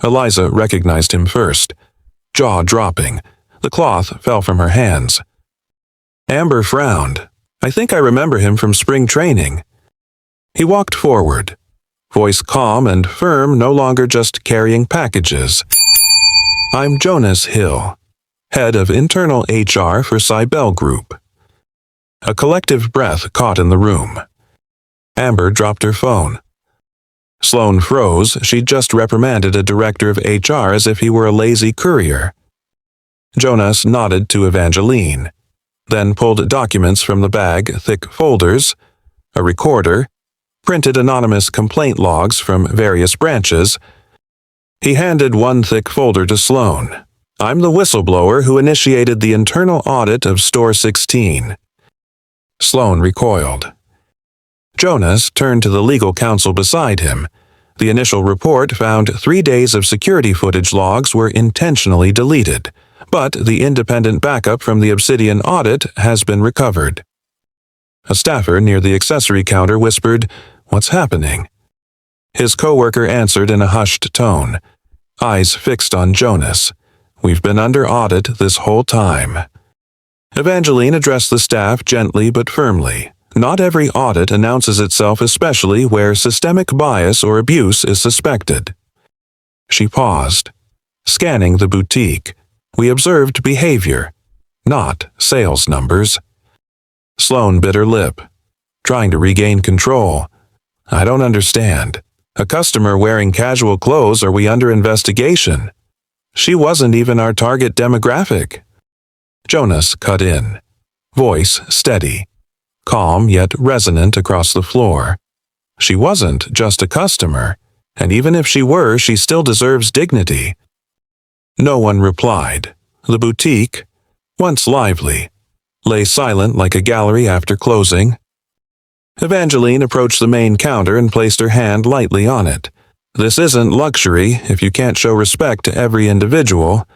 Eliza recognized him first. Jaw dropping, the cloth fell from her hands. Amber frowned. I think I remember him from spring training. He walked forward, voice calm and firm, no longer just carrying packages. I'm Jonas Hill, head of internal HR for Cybelle Group. A collective breath caught in the room. Amber dropped her phone. Sloane froze. She'd just reprimanded a director of HR as if he were a lazy courier. Jonas nodded to Evangeline, then pulled documents from the bag, thick folders, a recorder, printed anonymous complaint logs from various branches. He handed one thick folder to Sloane. I'm the whistleblower who initiated the internal audit of Store 16. Sloane recoiled. Jonas turned to the legal counsel beside him. The initial report found 3 days of security footage logs were intentionally deleted, but the independent backup from the Obsidian audit has been recovered. A staffer near the accessory counter whispered, "What's happening?" His coworker answered in a hushed tone, eyes fixed on Jonas. We've been under audit this whole time. Evangeline addressed the staff gently but firmly. Not every audit announces itself, especially where systemic bias or abuse is suspected. She paused. Scanning the boutique, we observed behavior, not sales numbers. Sloane bit her lip, trying to regain control. I don't understand. A customer wearing casual clothes, are we under investigation? She wasn't even our target demographic. Jonas cut in, voice steady, calm yet resonant across the floor. She wasn't just a customer, and even if she were, she still deserves dignity. No one replied. The boutique, once lively, lay silent like a gallery after closing. Evangeline approached the main counter and placed her hand lightly on it. This isn't luxury if you can't show respect to every individual.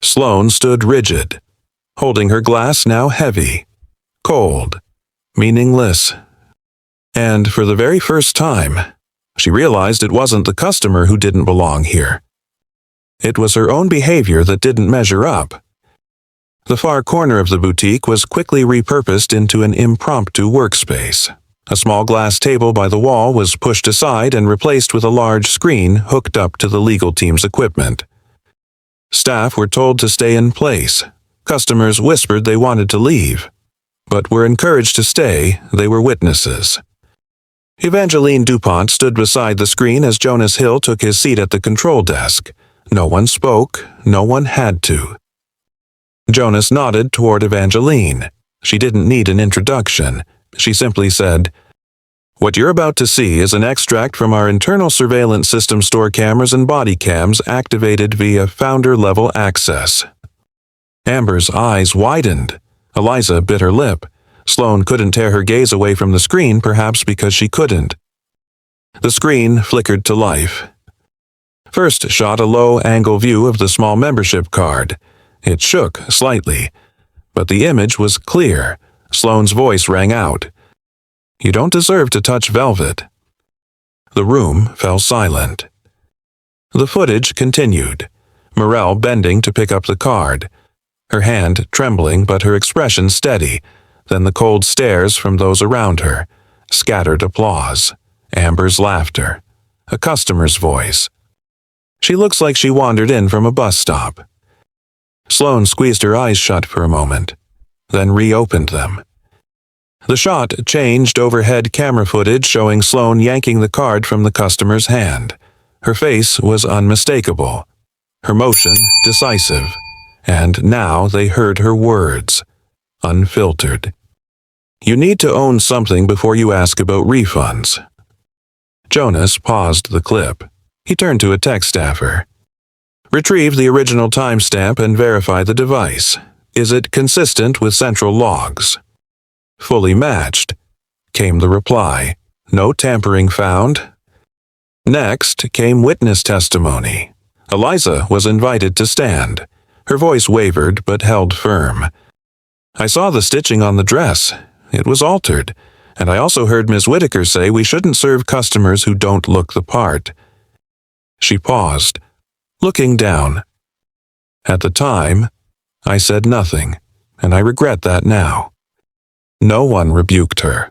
Sloane stood rigid, holding her glass now heavy, cold, meaningless. And for the very first time, she realized it wasn't the customer who didn't belong here. It was her own behavior that didn't measure up. The far corner of the boutique was quickly repurposed into an impromptu workspace. A small glass table by the wall was pushed aside and replaced with a large screen hooked up to the legal team's equipment. Staff were told to stay in place. Customers whispered they wanted to leave, but were encouraged to stay. They were witnesses. Evangeline DuPont stood beside the screen as Jonas Hill took his seat at the control desk. No one spoke. No one had to. Jonas nodded toward Evangeline. She didn't need an introduction. She simply said, "What you're about to see is an extract from our internal surveillance system store cameras and body cams activated via founder-level access." Amber's eyes widened. Eliza bit her lip. Sloane couldn't tear her gaze away from the screen, perhaps because she couldn't. The screen flickered to life. First shot a low-angle view of the small membership card. It shook slightly, but the image was clear. Sloane's voice rang out. "You don't deserve to touch velvet." The room fell silent. The footage continued, Mirelle bending to pick up the card, her hand trembling but her expression steady, then the cold stares from those around her, scattered applause, Amber's laughter, a customer's voice. She looks like she wandered in from a bus stop. Sloane squeezed her eyes shut for a moment, then reopened them. The shot changed overhead camera footage showing Sloane yanking the card from the customer's hand. Her face was unmistakable, her motion decisive, and now they heard her words, unfiltered. "You need to own something before you ask about refunds." Jonas paused the clip. He turned to a tech staffer. "Retrieve the original timestamp and verify the device. Is it consistent with central logs?" "Fully matched," came the reply. "No tampering found." Next came witness testimony. Eliza was invited to stand. Her voice wavered but held firm. "I saw the stitching on the dress. It was altered, and I also heard Ms. Whitaker say we shouldn't serve customers who don't look the part." She paused, looking down. At the time, I said nothing, and I regret that now. No one rebuked her.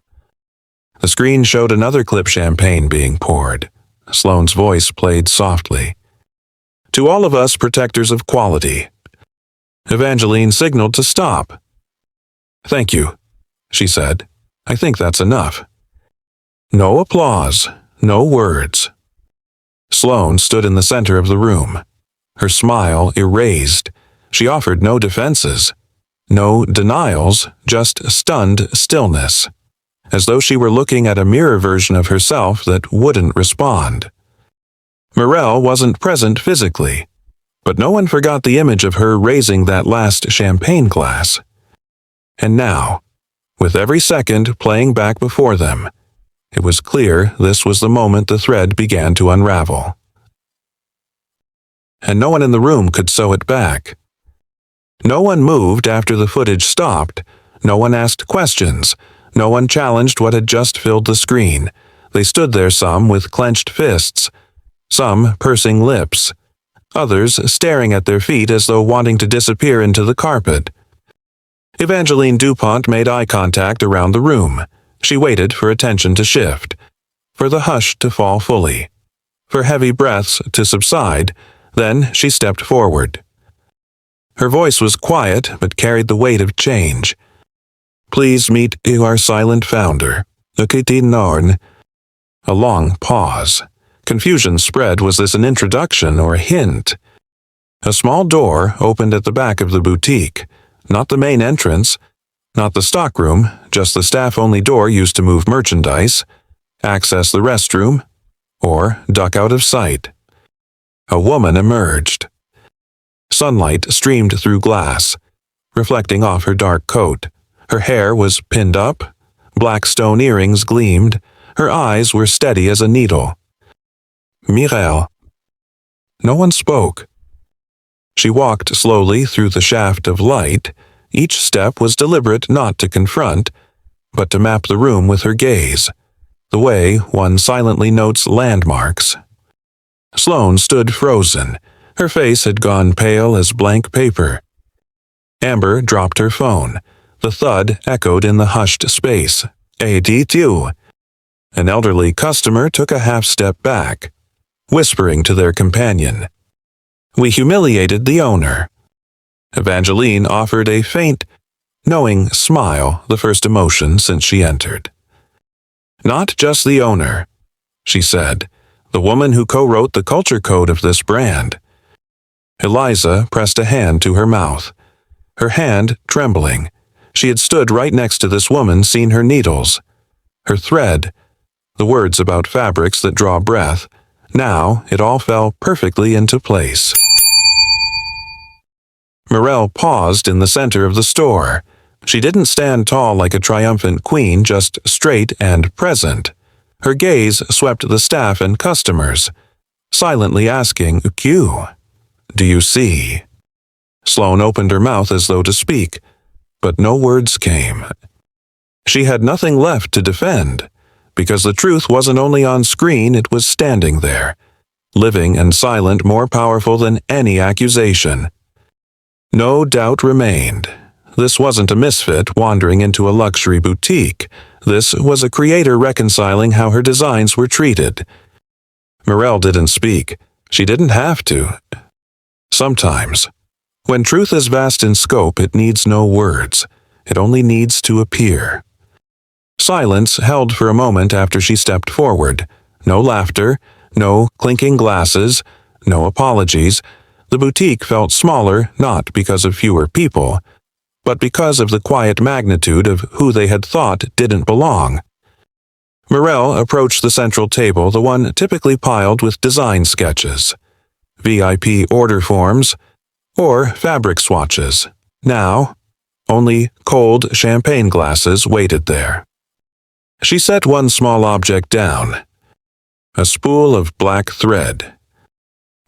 The screen showed another clip champagne being poured. Sloane's voice played softly. To all of us protectors of quality. Evangeline signaled to stop. Thank you, she said. I think that's enough. No applause, no words. Sloane stood in the center of the room. Her smile erased. She offered no defenses. No denials, just stunned stillness, as though she were looking at a mirror version of herself that wouldn't respond. Mirelle wasn't present physically, but no one forgot the image of her raising that last champagne glass. And now, with every second playing back before them, it was clear this was the moment the thread began to unravel. And no one in the room could sew it back. No one moved after the footage stopped. No one asked questions. No one challenged what had just filled the screen. They stood there, some with clenched fists, some pursing lips, others staring at their feet as though wanting to disappear into the carpet. Evangeline Dupont made eye contact around the room. She waited for attention to shift, for the hush to fall fully, for heavy breaths to subside. Then she stepped forward. Her voice was quiet but carried the weight of change. Please meet our silent founder, Kitty Norn. A long pause. Confusion spread. Was this an introduction or a hint? A small door opened at the back of the boutique. Not the main entrance, not the stockroom, just the staff-only door used to move merchandise, access the restroom, or duck out of sight. A woman emerged. Sunlight streamed through glass, reflecting off her dark coat. Her hair was pinned up, black stone earrings gleamed, her eyes were steady as a needle. Mirelle. No one spoke. She walked slowly through the shaft of light. Each step was deliberate, not to confront, but to map the room with her gaze, the way one silently notes landmarks. Sloane stood frozen. Her face had gone pale as blank paper. Amber dropped her phone. The thud echoed in the hushed space. AD2. An elderly customer took a half-step back, whispering to their companion. We humiliated the owner. Evangeline offered a faint, knowing smile, the first emotion since she entered. Not just the owner, she said, the woman who co-wrote the culture code of this brand. Eliza pressed a hand to her mouth, her hand trembling. She had stood right next to this woman, seen her needles, her thread, the words about fabrics that draw breath. Now it all fell perfectly into place. Mirelle paused in the center of the store. She didn't stand tall like a triumphant queen, just straight and present. Her gaze swept the staff and customers, silently asking, Q, do you see? Sloane opened her mouth as though to speak, but no words came. She had nothing left to defend, because the truth wasn't only on screen, it was standing there, living and silent, more powerful than any accusation. No doubt remained. This wasn't a misfit wandering into a luxury boutique. This was a creator reconciling how her designs were treated. Mirelle didn't speak. She didn't have to. Sometimes, when truth is vast in scope, it needs no words. It only needs to appear. Silence held for a moment after she stepped forward. No laughter, no clinking glasses, no apologies. The boutique felt smaller, not because of fewer people, but because of the quiet magnitude of who they had thought didn't belong. Mirelle approached the central table, the one typically piled with design sketches, VIP order forms, or fabric swatches. Now, only cold champagne glasses waited there. She set one small object down, a spool of black thread.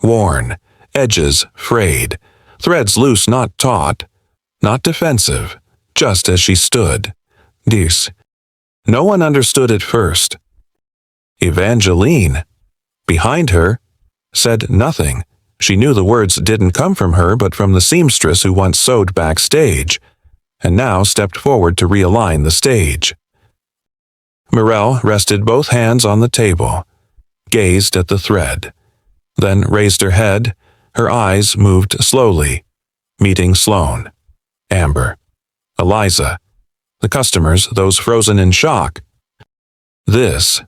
Worn, edges frayed, threads loose, not taut, not defensive, just as she stood. This. No one understood at first. Evangeline, behind her, said nothing, She knew the words didn't come from her but from the seamstress who once sewed backstage, and now stepped forward to realign the stage. Mirelle rested both hands on the table, gazed at the thread, then raised her head. Her eyes moved slowly, meeting Sloane, Amber, Eliza, the customers, those frozen in shock. "This,"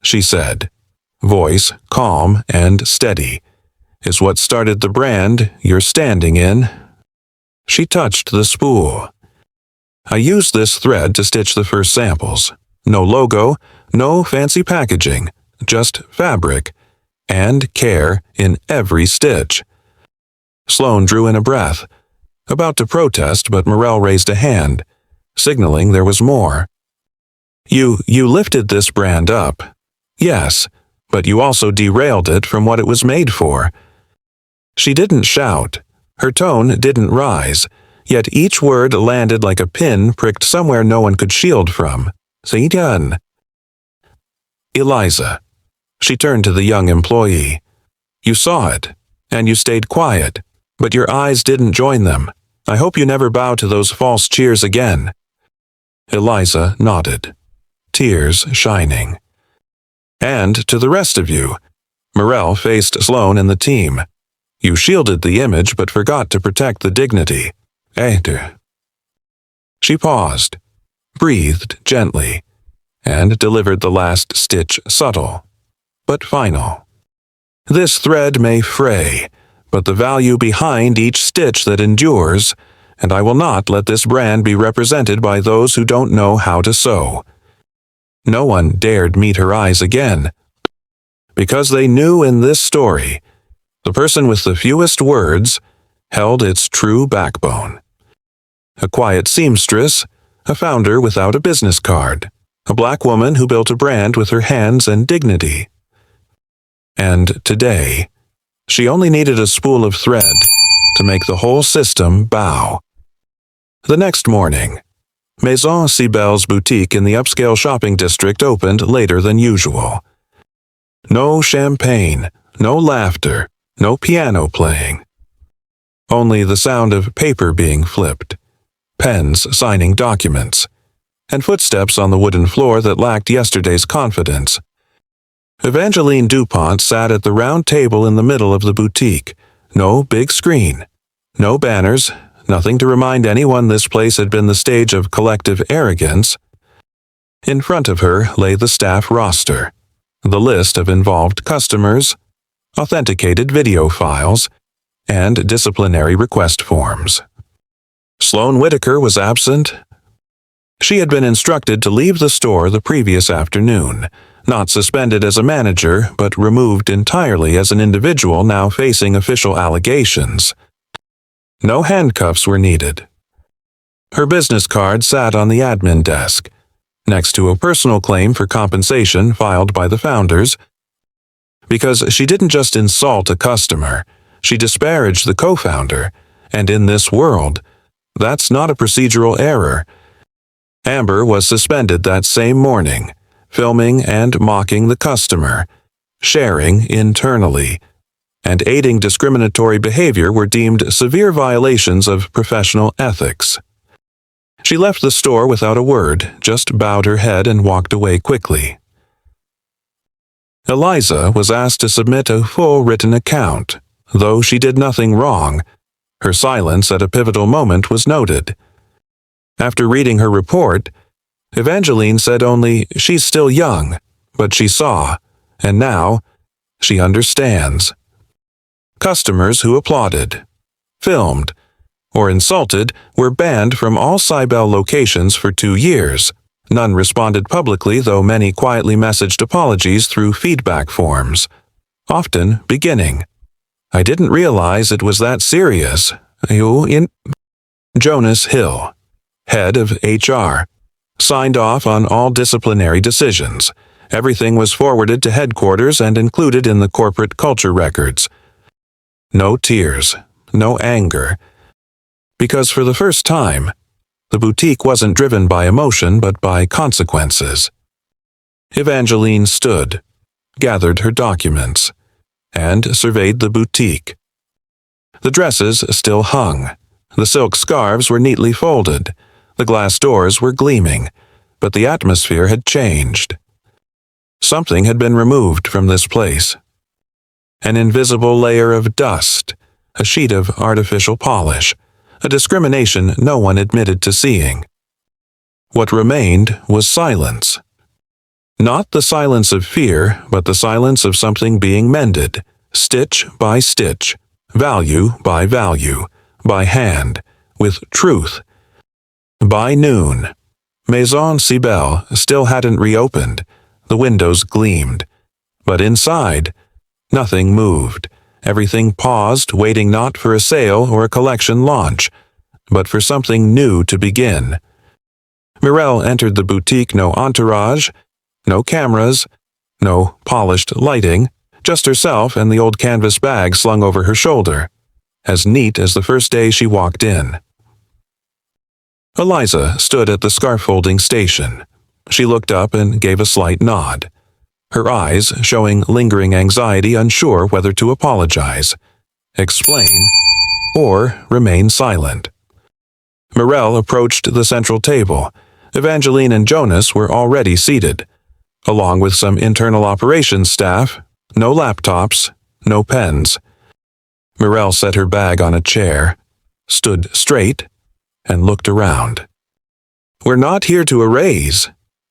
she said, voice calm and steady, "is what started the brand you're standing in." She touched the spool. "I used this thread to stitch the first samples. No logo, no fancy packaging, just fabric and care in every stitch." Sloane drew in a breath, about to protest, but Mirelle raised a hand, signaling there was more. You lifted this brand up. Yes, but you also derailed it from what it was made for." She didn't shout. Her tone didn't rise, yet each word landed like a pin pricked somewhere no one could shield from. "Zidane." "Eliza." She turned to the young employee. "You saw it, and you stayed quiet, but your eyes didn't join them. I hope you never bow to those false cheers again." Eliza nodded, tears shining. "And to the rest of you," Mirelle faced Sloane and the team, "you shielded the image but forgot to protect the dignity. She paused, breathed gently, and delivered the last stitch subtle, but final. "This thread may fray, but the value behind each stitch that endures, and I will not let this brand be represented by those who don't know how to sew." No one dared meet her eyes again, because they knew in this story, the person with the fewest words held its true backbone. A quiet seamstress, a founder without a business card, a Black woman who built a brand with her hands and dignity. And today, she only needed a spool of thread to make the whole system bow. The next morning, Maison Cybelle's boutique in the upscale shopping district opened later than usual. No champagne, no laughter, no piano playing. Only the sound of paper being flipped, pens signing documents, and footsteps on the wooden floor that lacked yesterday's confidence. Evangeline Dupont sat at the round table in the middle of the boutique. No big screen, no banners, nothing to remind anyone this place had been the stage of collective arrogance. In front of her lay the staff roster, the list of involved customers, authenticated video files, and disciplinary request forms. Sloane Whitaker was absent. She had been instructed to leave the store the previous afternoon, not suspended as a manager, but removed entirely as an individual now facing official allegations. No handcuffs were needed. Her business card sat on the admin desk, next to a personal claim for compensation filed by the founders, because she didn't just insult a customer, she disparaged the co-founder, and in this world, that's not a procedural error. Amber was suspended that same morning, filming and mocking the customer, sharing internally, and aiding discriminatory behavior were deemed severe violations of professional ethics. She left the store without a word, just bowed her head and walked away quickly. Eliza was asked to submit a full written account, though she did nothing wrong. Her silence at a pivotal moment was noted. After reading her report, Evangeline said only, "She's still young," but she saw, and now she understands. Customers who applauded, filmed, or insulted were banned from all Cybelle locations for 2 years. None responded publicly, though many quietly messaged apologies through feedback forms, often beginning, "I didn't realize it was that serious." Jonas Hill, head of HR, signed off on all disciplinary decisions. Everything was forwarded to headquarters and included in the corporate culture records. No tears, no anger, because for the first time, the boutique wasn't driven by emotion but by consequences. Evangeline stood, gathered her documents, and surveyed the boutique, The dresses still hung. The silk scarves were neatly folded. The glass doors were gleaming, but the atmosphere had changed. Something had been removed from this place. An invisible layer of dust, a sheet of artificial polish, a discrimination no one admitted to seeing. What remained was silence. Not the silence of fear, but the silence of something being mended, stitch by stitch, value by value, by hand, with truth. By noon, Maison Cybelle still hadn't reopened. The windows gleamed. But inside, nothing moved. Everything paused, waiting not for a sale or a collection launch, but for something new to begin. Mirelle entered the boutique, no entourage, no cameras, no polished lighting, just herself and the old canvas bag slung over her shoulder, as neat as the first day she walked in. Eliza stood at the scarf-folding station. She looked up and gave a slight nod, her eyes showing lingering anxiety, unsure whether to apologize, explain, or remain silent. Mirelle approached the central table. Evangeline and Jonas were already seated, along with some internal operations staff, no laptops, no pens. Mirelle set her bag on a chair, stood straight, and looked around. "We're not here to erase,"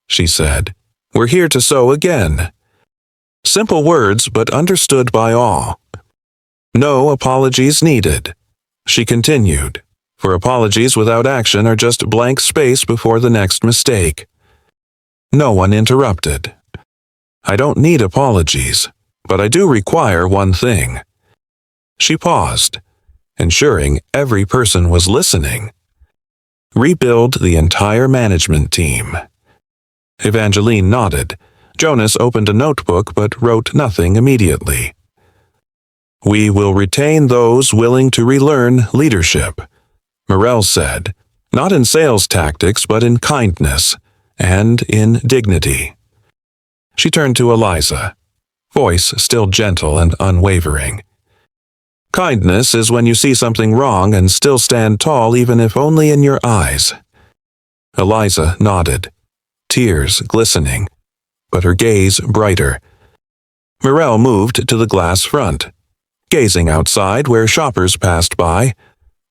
she said. "We're here to sow again." Simple words, but understood by all. "No apologies needed," she continued, "for apologies without action are just blank space before the next mistake." No one interrupted. "I don't need apologies, but I do require one thing." She paused, ensuring every person was listening. "Rebuild the entire management team." Evangeline nodded. Jonas opened a notebook but wrote nothing immediately. "We will retain those willing to relearn leadership," Mirelle said, "not in sales tactics but in kindness and in dignity." She turned to Eliza, voice still gentle and unwavering. "Kindness is when you see something wrong and still stand tall even if only in your eyes." Eliza nodded, tears glistening, but her gaze brighter. Mirelle moved to the glass front, gazing outside where shoppers passed by,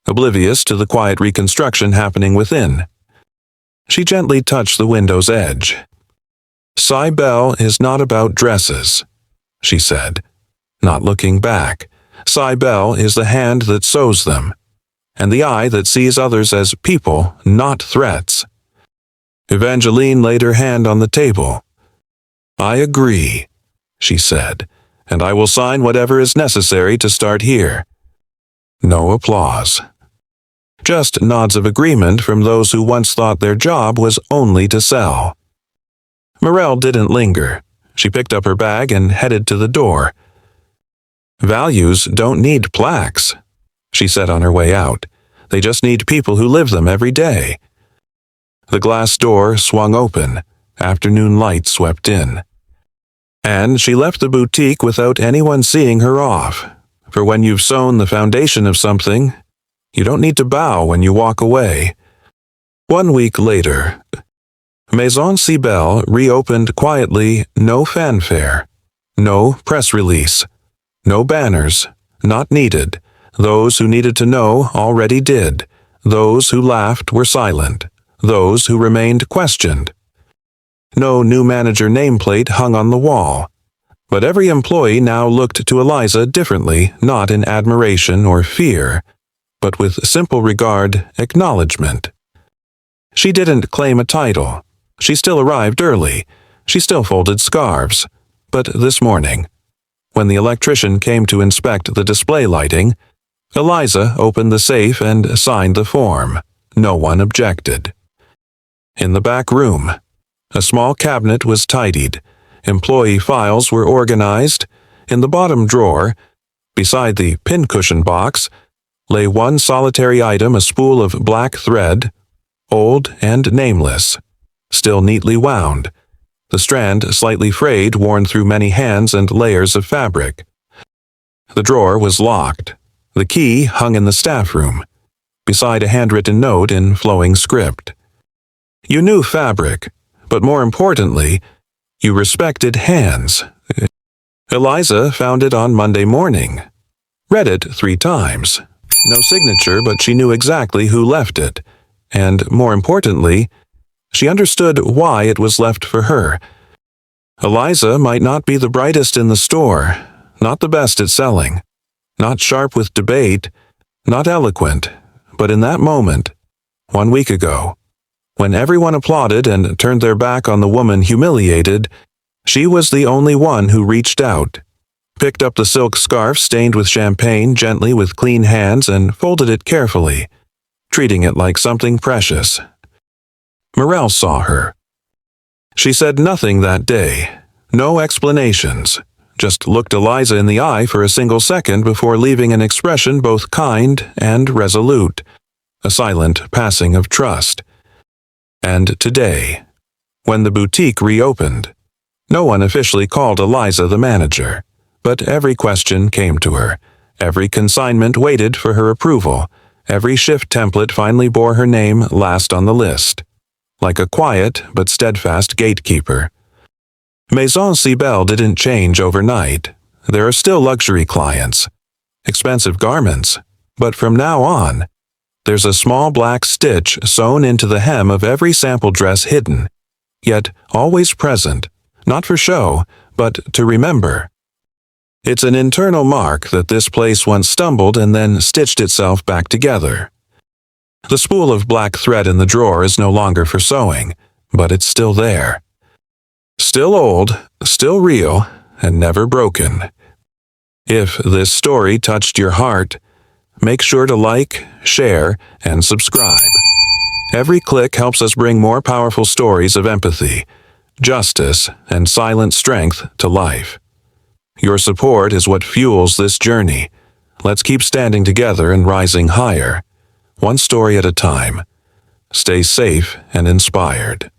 oblivious to the quiet reconstruction happening within. She gently touched the window's edge. "Cybelle is not about dresses," she said, not looking back. "Cybelle is the hand that sews them, and the eye that sees others as people, not threats." Evangeline laid her hand on the table. "I agree," she said, "and I will sign whatever is necessary to start here." No applause. Just nods of agreement from those who once thought their job was only to sell. Mirelle didn't linger. She picked up her bag and headed to the door. "Values don't need plaques," she said on her way out. "They just need people who live them every day." The glass door swung open. Afternoon light swept in. And she left the boutique without anyone seeing her off. For when you've sown the foundation of something, you don't need to bow when you walk away. 1 week later, Maison Cybelle reopened quietly, no fanfare, no press release, no banners, not needed. Those who needed to know already did. Those who laughed were silent. Those who remained questioned. No new manager nameplate hung on the wall. But every employee now looked to Eliza differently, not in admiration or fear, but with simple regard, acknowledgement. She didn't claim a title. She still arrived early. She still folded scarves. But this morning, when the electrician came to inspect the display lighting, Eliza opened the safe and signed the form. No one objected. In the back room, a small cabinet was tidied. Employee files were organized. In the bottom drawer, beside the pincushion box, lay one solitary item, a spool of black thread, old and nameless, still neatly wound, the strand slightly frayed, worn through many hands and layers of fabric. The drawer was locked. The key hung in the staff room, beside a handwritten note in flowing script. You knew fabric, but more importantly, you respected hands. Eliza found it on Monday morning. Read it 3 times. No signature, but she knew exactly who left it. And, more importantly, she understood why it was left for her. Eliza might not be the brightest in the store, not the best at selling, not sharp with debate, not eloquent, but in that moment, 1 week ago, when everyone applauded and turned their back on the woman humiliated, she was the only one who reached out, picked up the silk scarf stained with champagne gently with clean hands and folded it carefully, treating it like something precious. Mirelle saw her. She said nothing that day, no explanations, just looked Eliza in the eye for a single second before leaving an expression both kind and resolute, a silent passing of trust. And today, when the boutique reopened, no one officially called Eliza the manager, but every question came to her, every consignment waited for her approval, every shift template finally bore her name last on the list, like a quiet but steadfast gatekeeper. Maison Cybelle didn't change overnight. There are still luxury clients, expensive garments, but from now on, there's a small black stitch sewn into the hem of every sample dress hidden, yet always present, not for show, but to remember. It's an internal mark that this place once stumbled and then stitched itself back together. The spool of black thread in the drawer is no longer for sewing, but it's still there. Still old, still real, and never broken. If this story touched your heart, make sure to like, share, and subscribe. Every click helps us bring more powerful stories of empathy, justice, and silent strength to life. Your support is what fuels this journey. Let's keep standing together and rising higher, one story at a time. Stay safe and inspired.